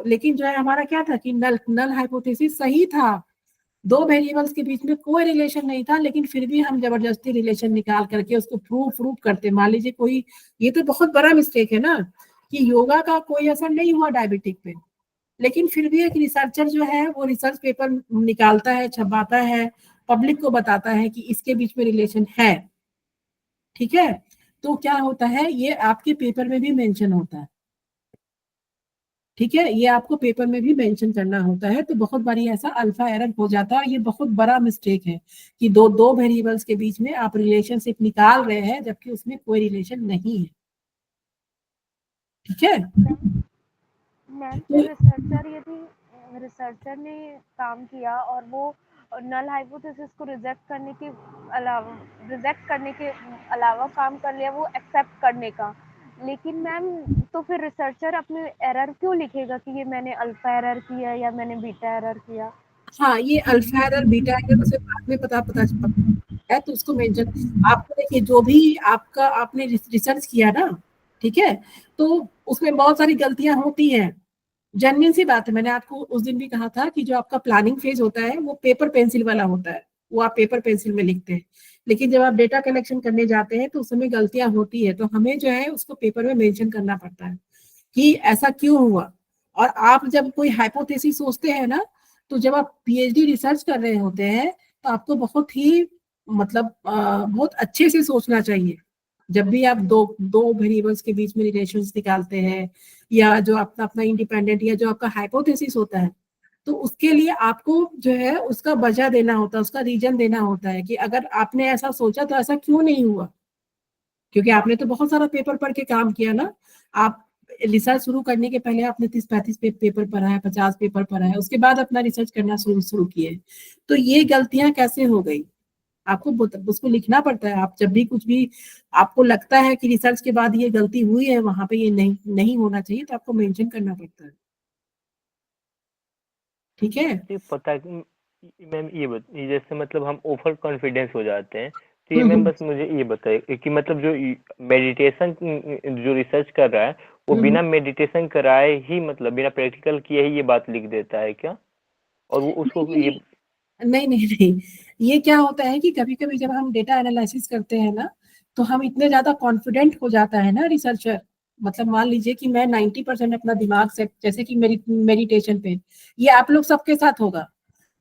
लेकिन जो है हमारा क्या था, कि नल नल हाइपोथेसिस सही था, दो वेरिएबल्स के बीच में कोई रिलेशन नहीं था, लेकिन फिर भी हम जबरदस्ती रिलेशन निकाल करके उसको प्रूफ करते। मान लीजिए कोई, ये तो बहुत बड़ा मिस्टेक है ना, कि योगा का कोई असर नहीं हुआ डायबिटिक पे, लेकिन फिर भी एक रिसर्चर जो है वो रिसर्च पेपर निकालता है, छपाता है, पब्लिक को बताता है कि इसके बीच में रिलेशन है। ठीक है, तो क्या होता है, ये आपके पेपर में भी मेंशन होता है। ठीक है, ये आपको पेपर में भी मेंशन करना होता है। तो बहुत बारी ऐसा अल्फा एरर हो जाता है, और ये बहुत बड़ा मिस्टेक है, कि दो दो वेरिएबल्स के बीच में आप रिलेशनशिप निकाल रहे हैं, जबकि उसमें कोई रिलेशन नहीं है। ठीक है, मैम तो फिर रिसर्चर ने काम किया और वो नल हाइपोथेसिस को अलावा रिजेक्ट करने के अलावा काम कर लिया वो एक्सेप्ट करने का, लेकिन मैम तो फिर रिसर्चर अपने एरर क्यों लिखेगा कि ये मैंने अल्फा एरर किया या मैंने बीटा एरर किया? हाँ, ये अल्फा एरर बीटा एरर उसे बाद में पता है, तो उसको मेंशन, आपको देखिए जो भी आपका आपने रिसर्च किया ना, ठीक है, तो उसमें बहुत सारी गलतियां होती हैं, जेन्युइन सी बात है। मैंने आपको उस दिन भी कहा था कि जो आपका प्लानिंग फेज होता है वो पेपर पेंसिल वाला होता है, वो आप पेपर पेंसिल में लिखते हैं, लेकिन जब आप डेटा कलेक्शन करने जाते हैं तो उस समय गलतियां होती है, तो हमें जो है उसको पेपर में मेंशन करना पड़ता है कि ऐसा क्यों हुआ। और आप जब कोई हाइपोथेसिस सोचते हैं ना, तो जब आप पीएचडी रिसर्च कर रहे होते हैं तो आपको बहुत ही मतलब बहुत अच्छे से सोचना चाहिए। जब भी आप दो दो वेरिएबल्स के बीच में रिलेशंस निकालते हैं, या जो अपना अपना इंडिपेंडेंट या जो आपका हाइपोथेसिस होता है, तो उसके लिए आपको जो है उसका वजह देना होता है, उसका रीजन देना होता है कि अगर आपने ऐसा सोचा तो ऐसा क्यों नहीं हुआ, क्योंकि आपने तो बहुत सारा पेपर पढ़ के काम किया ना। आप रिसर्च शुरू करने के पहले आपने 30-35 पेपर पढ़ा है, 50 पेपर पढ़ा है, उसके बाद अपना रिसर्च करना शुरू किए। तो ये गलतियां कैसे हो गई, आपको उसको लिखना पड़ता है। आप जब भी कुछ भी आपको लगता है कि रिसर्च के बाद ये गलती हुई है, वहां पे ये नहीं नहीं होना चाहिए, तो आपको मेंशन करना पड़ता है, ठीक है। ये पता है मैम, ये जैसे मतलब हम ओवर कॉन्फिडेंस हो जाते हैं, तो ये मैम बस मुझे ये बताइए कि मतलब जो मेडिटेशन जो रिसर्च कर रहा है वो बिना मेडिटेशन कराए ही, मतलब बिना प्रैक्टिकल किए ही ये बात लिख देता है क्या? और वो उसको नहीं ये नहीं नहीं नहीं, ये क्या होता है कि कभी कभी जब हम डेटा एनालिसिस करते हैं ना, तो हम इतने ज्यादा कॉन्फिडेंट हो जाता है ना रिसर्चर, मतलब मान लीजिए कि मैं 90% अपना दिमाग से, जैसे कि मेरी मेडिटेशन पे, ये आप लोग सबके साथ होगा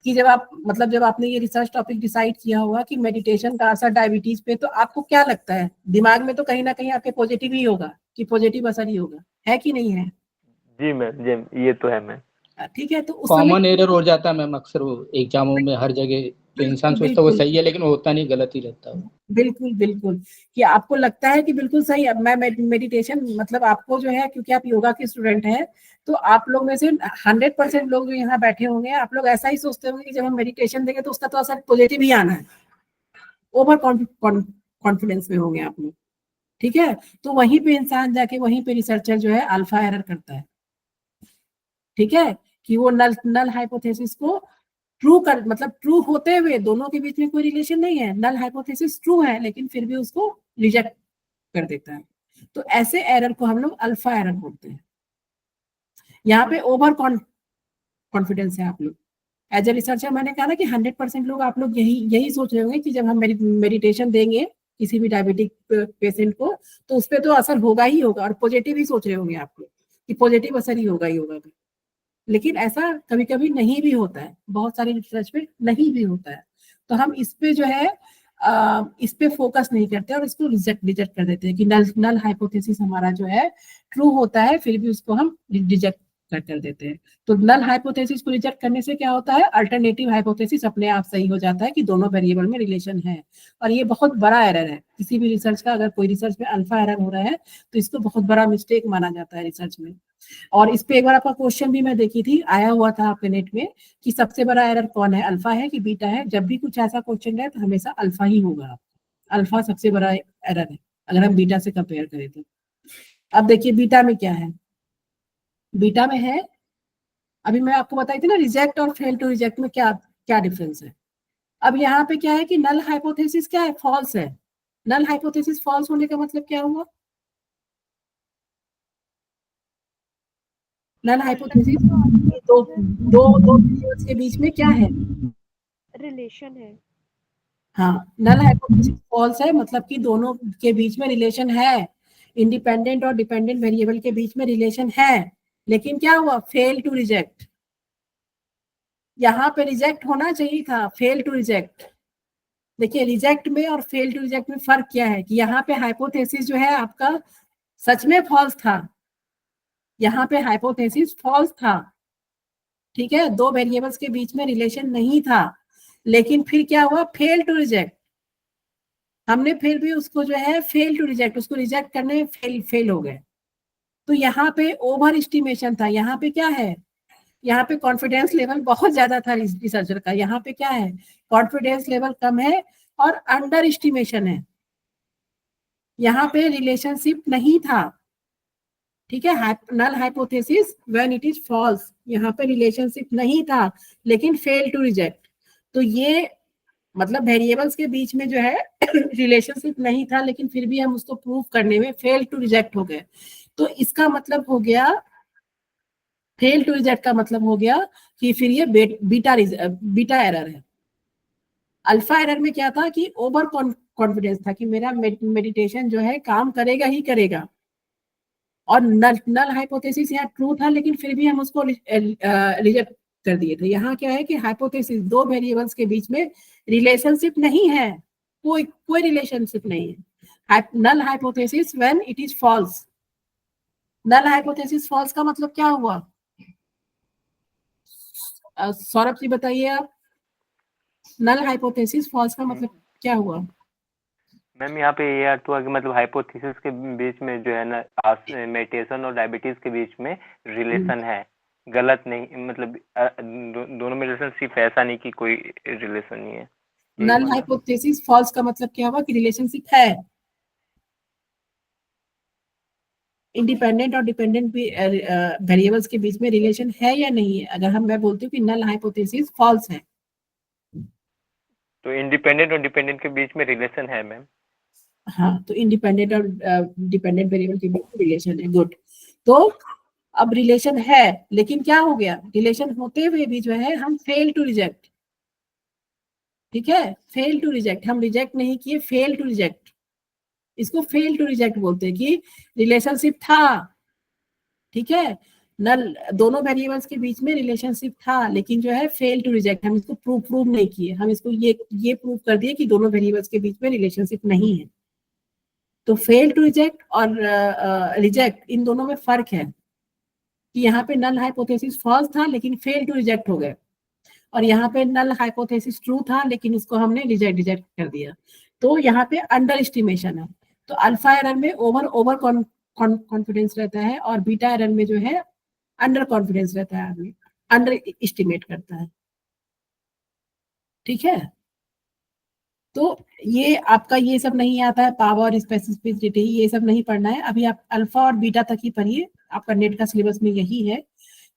कि जब आप मतलब जब आपने ये रिसर्च टॉपिक डिसाइड किया होगा कि मेडिटेशन का असर डायबिटीज पे, तो आपको क्या लगता है दिमाग में तो कहीं ना कहीं आपके पॉजिटिव ही होगा, कि पॉजिटिव असर ही होगा, है कि नहीं है? जी मैम, जी ये तो है मैम। ठीक है, तो उस समय कॉमन एरर हो जाता है मैम अक्सर वो एग्जामों में हर जगह, तो इंसान बिल्कुल सोचता है वो बिल्कुल सही है लेकिन वो होता नहीं, गलत ही रहता है वो। बिल्कुल बिल्कुल, कि आपको लगता है कि बिल्कुल सही। अब मैं मेडिटेशन मतलब आपको जो है, क्योंकि आप योगा के स्टूडेंट हैं, तो आप लोग में से 100% लोग जो यहाँ बैठे होंगे, आप लोग ऐसा ही सोचते होंगे कि जब हम मेडिटेशन देंगे तो उसका तो असर पॉजिटिव ही आना है, ओवर कॉन्फिडेंस में होंगे आप लोग, ठीक है। तो वहीं पे इंसान जाके वहीं पे रिसर्चर जो है अल्फा एरर करता है, ठीक है, कि वो नल नल हाइपोथेसिस को ट्रू कर, मतलब ट्रू होते हुए दोनों के बीच में कोई रिलेशन नहीं है, नल हाइपोथेसिस ट्रू है लेकिन फिर भी उसको रिजेक्ट कर देता है। तो ऐसे एरर को हम लोग अल्फा एरर बोलते हैं। यहाँ पे ओवर कॉन्फिडेंस है आप लोग। एज ए रिसर्चर मैंने कहा ना कि 100% लोग आप लोग यही यही सोच रहे होंगे कि जब हम मेडिटेशन देंगे किसी भी डायबिटिक पेशेंट को, तो उस पर तो असर होगा ही होगा, और पॉजिटिव ही सोच रहे होंगे आप लोग कि पॉजिटिव असर ही होगा। लेकिन ऐसा कभी कभी नहीं भी होता है, बहुत सारे रिसर्च में नहीं भी होता है। तो हम इस पे जो है इस पे फोकस नहीं करते और इसको रिजेक्ट रिजेक्ट कर देते हैं कि नल नल हाइपोथेसिस हमारा जो है ट्रू होता है, फिर भी उसको हम रिजेक्ट कर देते हैं। तो नल हाइपोथेसिस को रिजेक्ट करने से क्या होता है, अल्टरनेटिव हाइपोथेसिस अपने आप सही हो जाता है कि दोनों वेरिएबल में रिलेशन है। और ये बहुत बड़ा एरर है किसी भी रिसर्च का, अगर कोई रिसर्च में अल्फा एरर हो रहा है तो इसको बहुत बड़ा मिस्टेक माना जाता है रिसर्च में। और इस पे एक बार आपका क्वेश्चन भी मैं देखी थी, आया हुआ था आपके नेट में कि सबसे बड़ा एरर कौन है, अल्फा है कि बीटा है। जब भी कुछ ऐसा क्वेश्चन है तो हमेशा अल्फा ही होगा, अल्फा सबसे बड़ा एरर है अगर हम बीटा से कंपेयर करें तो। अब देखिए बीटा में क्या है, बीटा में है, अभी मैं आपको बताई थी ना रिजेक्ट और फेल टू रिजेक्ट में क्या क्या डिफरेंस है। अब यहाँ पे क्या है कि नल हाइपोथेसिस क्या है, फॉल्स है। नल हाइपोथेसिस फॉल्स होने का मतलब क्या हुआ, नल हाइपोथेसिस दो दो दो वेरिएबल्स के बीच में क्या है, रिलेशन है। हाँ, नल हाइपोथेसिस फॉल्स है, मतलब कि दोनों के बीच में रिलेशन है, इंडिपेंडेंट और डिपेंडेंट वेरिएबल के बीच में रिलेशन है। लेकिन क्या हुआ, फेल टू रिजेक्ट। यहाँ पे रिजेक्ट होना चाहिए था, फेल टू रिजेक्ट। देखिए रिजेक्ट में और फेल टू रिजेक्ट में फर्क क्या है कि यहाँ पे हाइपोथेसिस जो है आपका सच में फॉल्स था, यहाँ पे हाइपोथेसिस फॉल्स था, ठीक है, दो वेरिएबल्स के बीच में रिलेशन नहीं था, लेकिन फिर क्या हुआ, फेल टू रिजेक्ट। हमने फिर भी उसको जो है फेल टू रिजेक्ट, उसको रिजेक्ट करने में फेल हो गए। तो यहाँ पे ओवर एस्टिमेशन था, यहाँ पे क्या है, यहाँ पे कॉन्फिडेंस लेवल बहुत ज्यादा था रिसर्चर का, यहाँ पे क्या है, कॉन्फिडेंस लेवल कम है और अंडर एस्टिमेशन है। यहाँ पे रिलेशनशिप नहीं था, ठीक है। Null hypothesis when it is false, यहाँ पे रिलेशनशिप नहीं था लेकिन फेल टू रिजेक्ट। तो ये मतलब वेरिएबल्स के बीच में जो है रिलेशनशिप नहीं था लेकिन फिर भी हम उसको प्रूव करने में फेल टू रिजेक्ट हो गए। तो इसका मतलब हो गया, फेल टू रिजेक्ट का मतलब हो गया कि फिर ये बीटा एरर है। अल्फा एरर में क्या था कि ओवर कॉन्फिडेंस था कि मेरा मेडिटेशन जो है काम करेगा ही करेगा, और नल हाइपोथेसिस यहाँ ट्रू था लेकिन फिर भी हम उसको रिजेक्ट कर दिए थे। यहाँ क्या है कि हाइपोथेसिस दो वेरिएबल्स के बीच में रिलेशनशिप नहीं है, कोई रिलेशनशिप नहीं है। Null hypothesis when it is false. Null hypothesis false का मतलब क्या हुआ? सौरभ जी बताइए आप, नल हाइपोथेसिस फॉल्स का मतलब क्या हुआ? मैम यहाँ पे ये अर्थ हुआ कि मतलब हाइपोथेसिस के बीच में जो है ना मेडिटेशन और डायबिटीज के बीच में रिलेशन है, गलत नहीं, मतलब दोनों में रिलेशनशिप है, ऐसा नहीं कि कोई रिलेशन नहीं है। नल हाइपोथेसिस फॉल्स का मतलब क्या हुआ कि रिलेशनशिप है, इंडिपेंडेंट और डिपेंडेंट वेरिएबल्स के बीच में रिलेशन है या नहीं है। अगर मैं बोलती हूँ कि नल हाइपोथेसिस फॉल्स है, तो इंडिपेंडेंट और डिपेंडेंट के बीच में रिलेशन है मैम। हाँ, तो इंडिपेंडेंट और डिपेंडेंट वेरिएबल के बीच में रिलेशन है। गुड। तो अब रिलेशन है लेकिन क्या हो गया, रिलेशन होते हुए भी जो है हम फेल टू रिजेक्ट। ठीक है, फेल टू रिजेक्ट, हम रिजेक्ट नहीं किए, फेल टू रिजेक्ट। इसको फेल टू रिजेक्ट बोलते हैं कि रिलेशनशिप था, ठीक है, नल दोनों वेरिएबल्स के बीच में रिलेशनशिप था लेकिन जो है फेल टू रिजेक्ट, हम इसको प्रूव नहीं किए, हम इसको ये प्रूव कर दिए कि दोनों वेरिएबल्स के बीच में रिलेशनशिप नहीं है। तो फेल टू रिजेक्ट और रिजेक्ट इन दोनों में फर्क है कि यहाँ पे नल हाइपोथेसिस फॉल्स था लेकिन फेल टू रिजेक्ट हो गए, और यहाँ पे नल हाइपोथेसिस ट्रू था लेकिन इसको हमने रिजेक्ट कर दिया। तो यहाँ पे अंडर एस्टिमेशन है। तो अल्फा एरर में ओवर कॉन्फिडेंस रहता है और बीटा एरर में जो है अंडर कॉन्फिडेंस रहता है, आदमी अंडर एस्टिमेट करता है। ठीक है, तो ये आपका ये सब नहीं आता है, पावर स्पेसिफिसिटी ये सब नहीं पढ़ना है अभी, आप अल्फा और बीटा तक ही पढ़िए, आपका नेट का सिलेबस में यही है।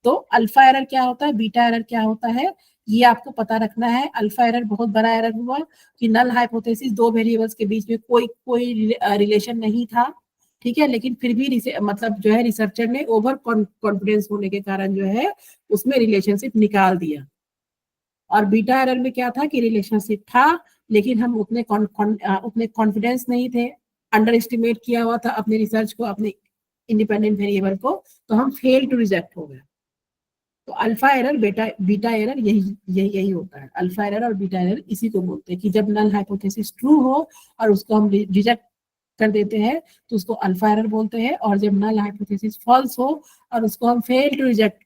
तो अल्फा एरर क्या होता है, बीटा एरर क्या होता है, ये आपको पता रखना है। अल्फा एरर बहुत बड़ा एरर हुआ कि नल हाइपोथेसिस दो वेरिएबल्स के बीच में कोई रिलेशन नहीं था, ठीक है, लेकिन फिर भी मतलब जो है रिसर्चर ने ओवर कॉन्फिडेंस होने के कारण जो है उसमें रिलेशनशिप निकाल दिया। और बीटा एरर में क्या था कि रिलेशनशिप था लेकिन हम उतने कॉन्फिडेंस नहीं थे, अंडर एस्टिमेट किया हुआ था अपने रिसर्च को, अपने इंडिपेंडेंट वेरिएबल को, तो हम फेल टू रिजेक्ट हो गए। तो अल्फा एरर बीटा एरर यही होता है। अल्फा एरर और बीटा एरर इसी को बोलते हैं कि जब नल हाइपोथेसिस ट्रू हो और उसको हम रिजेक्ट कर देते हैं तो उसको अल्फा एरर बोलते हैं, और जब नल हाइपोथेसिस फॉल्स हो और उसको हम फेल टू रिजेक्ट,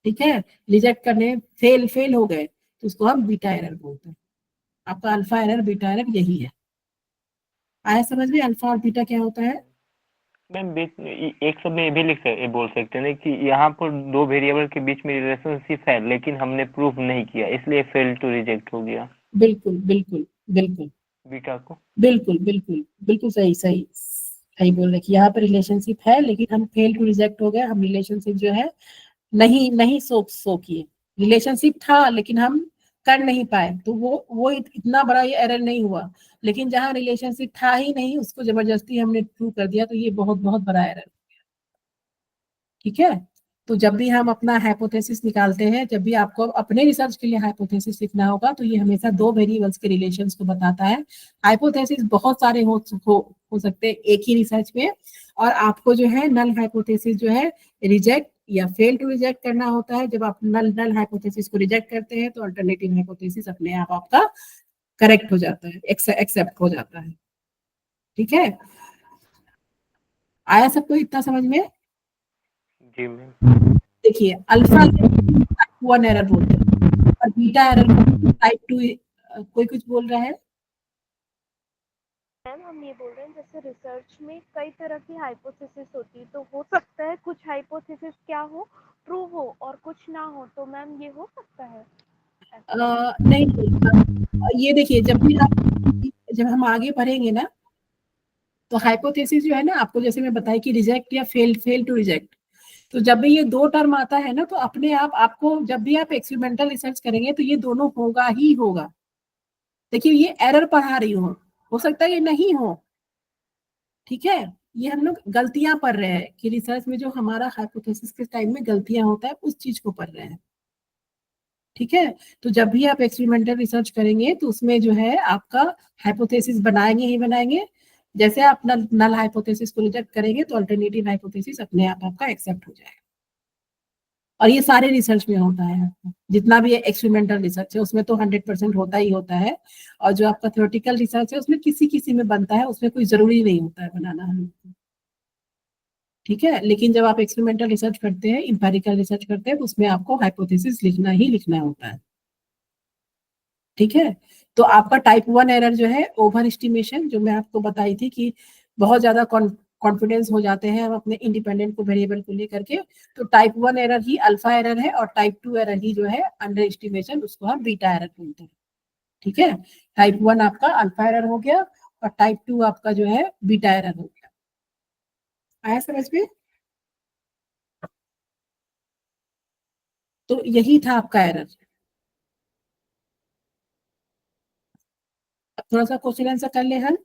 ठीक है, रिजेक्ट करने फेल हो गए तो उसको हम बीटा एरर बोलते हैं। आपका अल्फा एरर बीटा एरर यही है। आया समझ में अल्फा और बीटा क्या होता है? मैम एक शब्द में ये भी ये बोल सकते हैं कि यहाँ पर दो वेरिएबल के बीच में रिलेशनशिप है लेकिन हमने प्रूफ नहीं किया इसलिए फेल टू रिजेक्ट हो गया। बिल्कुल बिल्कुल बिल्कुल बीटा को बिल्कुल सही बोल रहे कि यहाँ पे रिलेशनशिप है लेकिन हम फेल टू रिजेक्ट हो गए, हम रिलेशनशिप जो है नहीं सो किए। रिलेशनशिप था लेकिन हम कर नहीं पाए, तो वो इतना बड़ा ये एरर नहीं हुआ, लेकिन जहाँ रिलेशनशिप था ही नहीं उसको जबरदस्ती हमने ट्रू कर दिया, तो ये बहुत बड़ा एरर। ठीक है, तो जब भी हम अपना हाइपोथेसिस निकालते हैं, जब भी आपको अपने रिसर्च के लिए हाइपोथेसिस लिखना होगा तो ये हमेशा दो वेरिएबल्स के रिलेशंस को बताता है। हाइपोथेसिस बहुत सारे हो सकते हैं एक ही रिसर्च में, और आपको जो है नल हाइपोथेसिस जो है रिजेक्ट या फेल टू रिजेक्ट करना होता है। जब आप नल हाइपोथेसिस को रिजेक्ट करते हैं तो अल्टरनेटिव हाइपोथेसिस अपने आप आपका करेक्ट हो जाता है, एक्सेप्ट हो जाता है। ठीक है, आया सबको इतना समझ में? जी मैम। देखिए अल्फा टाइप 1 एरर बोलते हैं और बीटा एरर टाइप 2। कोई कुछ बोल रहा है? मैम हम ये बोल रहे हैं जैसे रिसर्च में कई तरह की हाइपोथेसिस होती है, तो हो सकता है कुछ हाइपोथेसिस क्या हो, ट्रू हो और कुछ ना हो, तो मैम ये हो सकता है? नहीं, ये देखिए जब हम आगे बढ़ेंगे ना तो हाइपोथेसिस जो है ना, आपको जैसे मैं बताई कि रिजेक्ट या फेल टू रिजेक्ट, तो जब भी ये दो टर्म आता है ना, तो अपने आप आपको जब भी आप एक्सपेरिमेंटल रिसर्च करेंगे तो ये दोनों होगा ही होगा। देखिए ये एरर पढ़ा रही हूँ, हो सकता है ये नहीं हो, ठीक है, ये हम लोग गलतियां पढ़ रहे हैं कि रिसर्च में जो हमारा हाइपोथेसिस के टाइम में गलतियां होता है उस चीज को पढ़ रहे हैं, ठीक है। तो जब भी आप एक्सपेरिमेंटल रिसर्च करेंगे तो उसमें जो है आपका हाइपोथेसिस बनाएंगे ही बनाएंगे। जैसे आप नल हाइपोथेसिस को रिजेक्ट करेंगे तो अल्टरनेटिव हाइपोथेसिस अपने आप आपका एक्सेप्ट हो जाएगा। और ये सारे रिसर्च में होता है, जितना भी एक्सपेरिमेंटल रिसर्च है उसमें तो 100% होता ही होता है, और जो आपका थ्योरेटिकल रिसर्च है उसमें किसी किसी में बनता है, उसमें कोई जरूरी नहीं होता है बनाना हम, ठीक है। लेकिन जब आप एक्सपेरिमेंटल रिसर्च करते हैं, इंपेरिकल रिसर्च करते हैं, तो उसमें आपको हाइपोथेसिस लिखना ही लिखना होता है, ठीक है। तो आपका टाइप 1 एरर जो है ओवर एस्टिमेशन, जो मैं आपको बताई थी कि बहुत ज्यादा कॉन्फिडेंस हो जाते हैं हम अपने इंडिपेंडेंट को वेरिएबल को लेकर के, तो टाइप 1 एरर ही अल्फा एरर है, और टाइप 2 एरर ही जो है अंडर एस्टिमेशन, उसको हम बीटा एरर बोलते हैं, ठीक है। टाइप 1 आपका अल्फा एरर हो गया, और टाइप 2 आपका जो है बीटा एरर हो गया। आया समझ में? तो यही था आपका एरर। अब थोड़ा सा क्वेश्चन आंसर कर ले हल।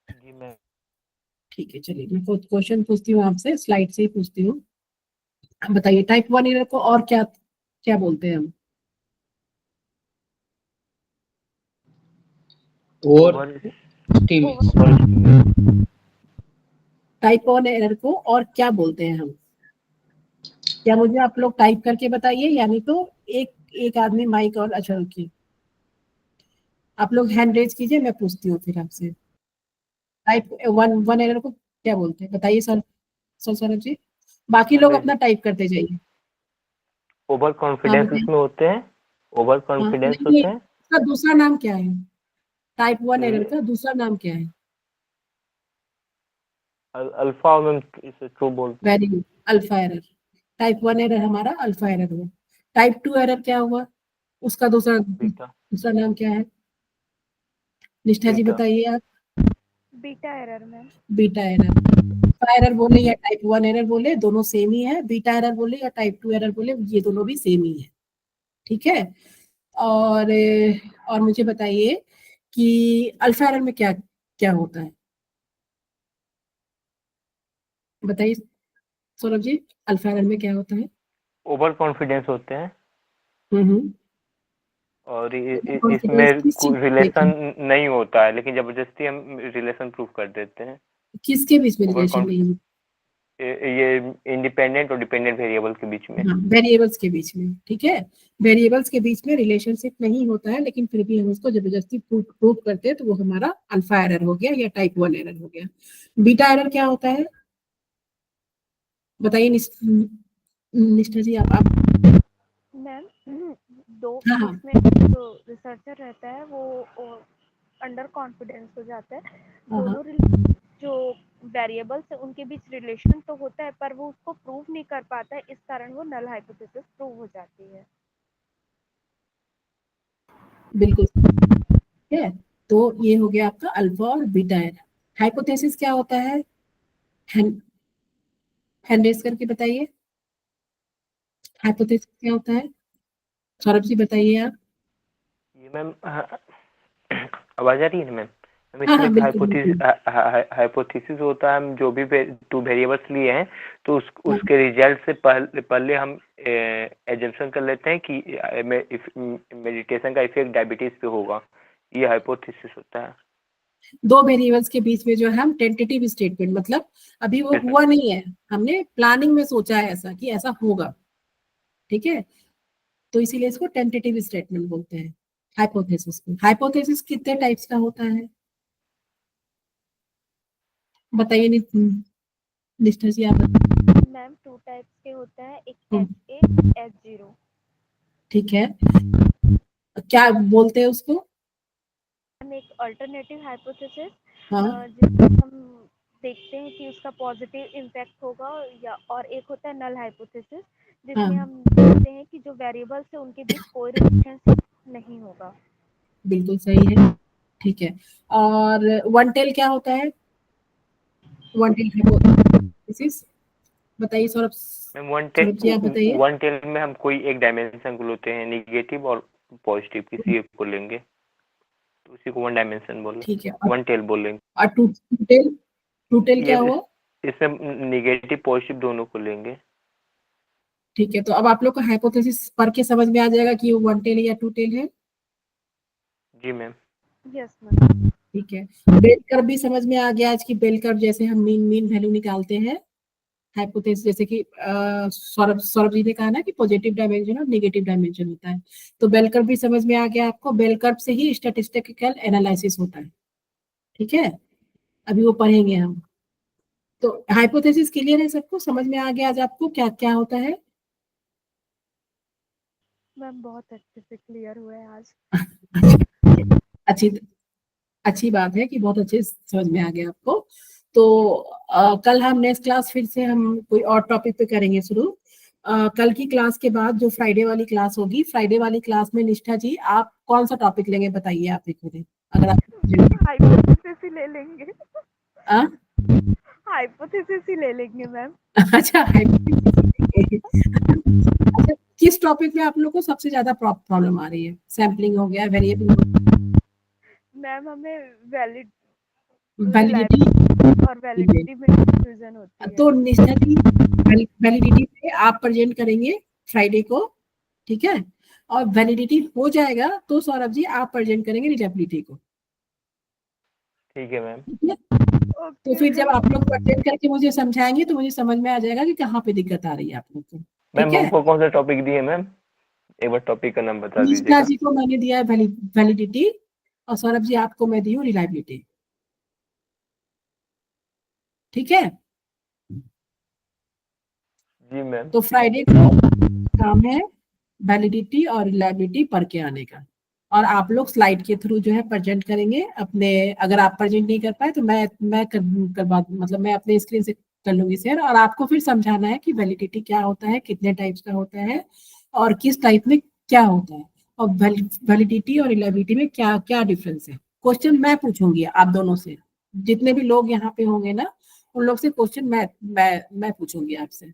जी मैम। ठीक है, चलिए मैं क्वेश्चन पूछती हूँ आपसे, स्लाइड से ही पूछती हूँ। बताइए टाइप 1 एरर को और क्या क्या बोलते हैं हम? और ओवर टाइप 1 एरर को और क्या बोलते हैं हम? क्या मुझे आप लोग टाइप करके बताइए, यानी तो एक एक आदमी माइक और, अच्छा रुकिए, आप लोग हैंड रेज कीजिए, मैं पूछती हूँ फिर आपसे। टाइप 1 एरर को क्या बोलते हैं बताइए सर, सौरभ जी। बाकी लोग अपना टाइप करते जाइए। ओवर हाँ कॉन्फिडेंस बताइए। उसमें होते हैं, ओवर हाँ कॉन्फिडेंस नहीं नहीं, होते हैं। इसका दूसरा नाम क्या है? टाइप 1 एरर का दूसरा नाम क्या है? अल्फा मैम, इसे ट्रू बोलते हैं। Very good, alpha error. Type 1 error हमारा अल्फा एरर हुआ। टाइप 2 एरर क्या हुआ? उसका दूसरा बीटा। दूसरा नाम क्या है? निष्ठा जी बीटा। बताइए आप। Beta error ma'am. Beta error. Alpha error बोले या टाइप 1 एरर बोले, दोनों सेम ही है। बीटा एरर बोले या टाइप 2 एरर बोले, ये दोनों भी सेम ही है, ठीक है। और और मुझे बताइए कि अल्फा एरर में क्या क्या होता है, बताइए सौरभ जी, अल्फा एरर में क्या होता है? ओवर कॉन्फिडेंस होते हैं, हम्म। और कॉन्फिडेंस इसमें किस चीज कोई को लेकर? रिलेशन नहीं होता है, लेकिन जबरदस्ती हम रिलेशन प्रूव कर देते हैं। किसके बीच में ओवर रिलेशन नहीं है? ये इंडिपेंडेंट और डिपेंडेंट वेरिएबल के बीच में। हाँ, वेरिएबल्स के बीच में, ठीक है। वेरिएबल्स के बीच में रिलेशनशिप नहीं होता है, लेकिन फिर भी हम उसको जबरदस्ती प्रूव करते हैं, तो वो हमारा अल्फा एरर हो गया या टाइप 1 एरर हो गया। बीटा एरर क्या होता है बताइए निष्ठा जी, आप। मैम दो हाँ हाँ इसमें जो रिसर्चर रहता है वो अंडर कॉन्फिडेंस हो जाता है। हाँ हाँ, दोनों जो वेरिएबल्स है उनके बीच रिलेशन तो होता है, पर वो उसको प्रूव नहीं कर पाता है, इस कारण वो नल हाइपोथेसिस प्रूव हो जाती है। बिल्कुल ठीक है। तो ये हो गया आपका अल्फा और बीटा एरर। हाइपोथेसिस क्या होता है? हैंड हैंड रेज करके बताइए, हाइपोथेसिस क्या होता है? सौरभ जी बताइए आप। ये मैम आवाज आ रही है ना मैम? मैम हाँ इसमें हाँ एक बिल्कुल बिल्कुल। हाइपोथेसिस होता है, हम जो भी टू वेरिएबल्स लिए हैं, तो हाँ, उसके रिजल्ट से पहले हम एजम्पशन कर लेते हैं कि मेडिटेशन का इफेक्ट डायबिटीज पे होगा। ये हाइपोथेसिस होता है। दो वेरिएबल्स के बीच में जो है हम टेंटेटिव स्टेटमेंट, मतलब अभी वो यस मैम। हुआ नहीं है, हमने प्लानिंग में सोचा है ऐसा कि ऐसा होगा, ठीक है। तो इसीलिए इसको टेंटेटिव स्टेटमेंट बोलते हैं हाइपोथेसिस को। हाइपोथेसिस कितने टाइप्स का होता है बताइए निष्ठा जी आप बताइए। मैम टू टाइप्स के होता है, एक हम्म, H1 H0। ठीक है, क्या बोलते हैं उसको? हम एक अल्टरनेटिव हाइपोथेसिस हाँ जिसमें हम देखते हैं कि उसका पॉजिटिव इम्पैक्ट होगा, या और एक होता है नल हाइपोथेसिस हाँ, जिसमें हम देखते हैं कि जो वेरिएबल्स है उनके बीच कोई रिलेशनशिप नहीं होगा। बिल्कुल सही है, ठीक है। और वन टेल क्या होता है? वन टेल हाइपोथेसिस बताइए सौरभ। मैम सौरभ जी आप बताइए। वन टेल में हम कोई एक डायमेंशन को लेते हैं, निगेटिव और पॉजिटिव किसी एक को लेंगे तो उसी को वन डायमेंशन बोल ठीक है। वन टेल बोलेंगे। और टू टेल क्या ये हुआ? इसमें निगेटिव पॉजिटिव दोनों को लेंगे। ठीक है, तो अब आप लोग को हाइपोथेसिस पढ़ के समझ में आ जाएगा कि वो वन टेल है या टू टेल है। जी मैम। Yes ma'am. ठीक है, बेल कर्व भी समझ में आ गया आज की। बेल कर्व जैसे हम मीन वैल्यू निकालते हैं हाइपोथेसिस, जैसे कि सौरभ जी ने कहा ना कि पॉजिटिव डायमेंशन और नेगेटिव डायमेंशन होता है, तो बेल कर्व भी समझ में आ गया आपको। बेल कर्व से ही स्टैटिस्टिकल एनालिसिस होता है, ठीक है, अभी वो पढ़ेंगे हम। तो हाइपोथेसिस क्लियर है सबको, समझ में आ गया आज आपको क्या क्या होता है? मैम बहुत अच्छे से क्लियर हुआ है आज। अच्छी अच्छी बात है कि बहुत अच्छे से समझ में आ गया आपको। तो कल हम नेक्स्ट क्लास फिर से हम कोई और टॉपिक पे करेंगे शुरू। कल की क्लास के बाद जो फ्राइडे वाली क्लास होगी, फ्राइडे वाली क्लास में निष्ठा जी आप कौन सा टॉपिक लेंगे बताइए आप एक मुझे, अगर आप हाइपोथेसिस ही ले लेंगे। आ? हाइपोथेसिस ही ले लेंगे मैम। अच्छा अच्छा, किस टॉपिक में आप लोग को सबसे ज्यादा प्रॉब्लम आ रही है? सैम्पलिंग हो गया, वेरिएबल, मैम हमें वैलिड वैलिडिटी और वैलिडिटी में कंफ्यूजन होती है। तो निष्ठा जी वैलिडिटी पे आप प्रेजेंट करेंगे फ्राइडे को, ठीक है, और वैलिडिटी हो जाएगा तो सौरभ जी आप प्रेजेंट करेंगे रिलेबिलिटी को, ठीक है मैम। ठीक है। तो ओके फिर जब मैम। आप लोग प्रेजेंट करके मुझे समझाएंगे तो मुझे समझ में आ जाएगा कि कहाँ पे दिक्कत आ रही है आप लोग को, मैम ठीक है। हमको कौन सा टॉपिक दिए मैम, एक बार टॉपिक का नाम बता निष्ठा दीजिएगा। जी को मैंने दिया है वैलिडिटी और सौरभ जी आपको मैं दी हूँ रिलायबिलिटी, ठीक है। जी मैम। तो फ्राइडे को काम है वैलिडिटी और रिलायबिलिटी पढ़ के आने का, और आप लोग स्लाइड के थ्रू जो है प्रेजेंट करेंगे अपने। अगर आप प्रेजेंट नहीं कर पाए तो मैं करवा, मतलब मैं अपने स्क्रीन से कर लूंगी शेयर, और आपको फिर समझाना है कि वैलिडिटी क्या होता है, कितने टाइप्स का होता है और किस टाइप में क्या होता है, और वैलिडिटी और रिलायबिलिटी में क्या क्या डिफरेंस है। क्वेश्चन मैं पूछूंगी आप दोनों से, जितने भी लोग यहाँ पे होंगे ना उन लोग से क्वेश्चन मैं पूछूंगी आपसे,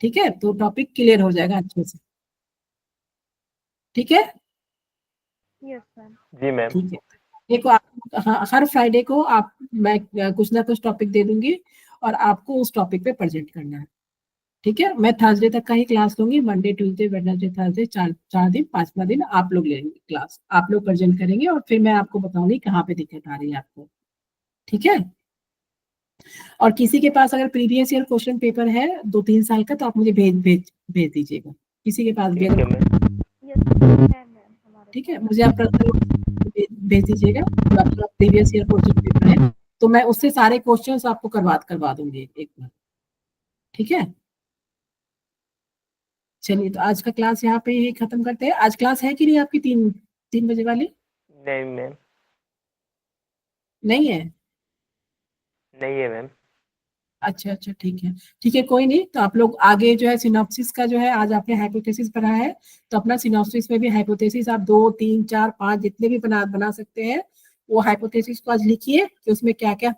ठीक है। तो टॉपिक क्लियर हो जाएगा अच्छे से, ठीक है। Yes ma'am. जी मैम। ठीक है, देखो आप, हाँ, हर फ्राइडे को आप मैं कुछ ना कुछ टॉपिक दे दूंगी और आपको उस टॉपिक पे प्रेजेंट करना है, ठीक है। मैं थर्सडे तक का ही क्लास लूंगी, मंडे ट्यूसडे वेडनेसडे थर्सडे, चार दिन, पांचवा दिन आप लोग लेंगे क्लास, आप लोग प्रेजेंट करेंगे और फिर मैं आपको बताऊंगी कहाँ पे दिक्कत आ रही है आपको, ठीक है। और किसी के पास अगर प्रीवियस ईयर क्वेश्चन पेपर है 2-3 साल का तो आप मुझे भेज दीजिएगा, किसी के पास भी ठीक है अगर, मैम। यस मैम हमारे ठीक है, पास। मुझे आप भेज दीजिएगा जो आपका प्रीवियस ईयर क्वेश्चन पेपर है, तो मैं उससे सारे क्वेश्चंस आपको करवा दूंगी एक बार, ठीक है। चलिए, तो आज का क्लास यहाँ पे ही खत्म करते हैं। आज क्लास है कि नहीं आपकी 3 बजे वाली? नहीं मैम। नहीं है? नहीं है मैम। अच्छा अच्छा, ठीक है, ठीक है, कोई नहीं। तो आप लोग आगे जो है सिनॉप्सिस का जो है, आज आपने हाइपोथेसिस पढ़ा है तो अपना सिनॉप्सिस में भी हाइपोथेसिस आप 2, 3, 4, 5 जितने भी बना सकते हैं वो हाइपोथेसिस को आज लिखिए कि उसमें क्या क्या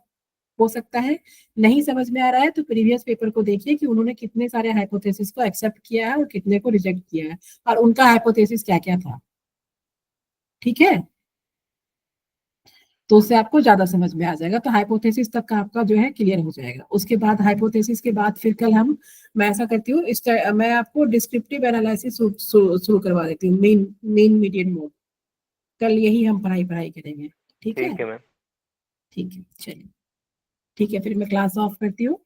हो सकता है। नहीं समझ में आ रहा है तो प्रीवियस पेपर को देखिए कि उन्होंने कितने सारे हाइपोथेसिस को एक्सेप्ट किया है और कितने को रिजेक्ट किया है और उनका हाइपोथेसिस क्या क्या था, ठीक है। तो उससे आपको ज्यादा समझ में आ जाएगा, तो हाइपोथेसिस तक का आपका जो है क्लियर हो जाएगा। उसके बाद हाइपोथेसिस के बाद फिर कल मैं ऐसा करती हूँ, मैं आपको डिस्क्रिप्टिव एनालिसिस शुरू करवा देती हूँ, मेन मीडियन मोड। कल यही हम पढ़ाई करेंगे, ठीक है। ठीक है मैम। ठीक है, चलिए, ठीक है, फिर मैं क्लास ऑफ करती हूँ।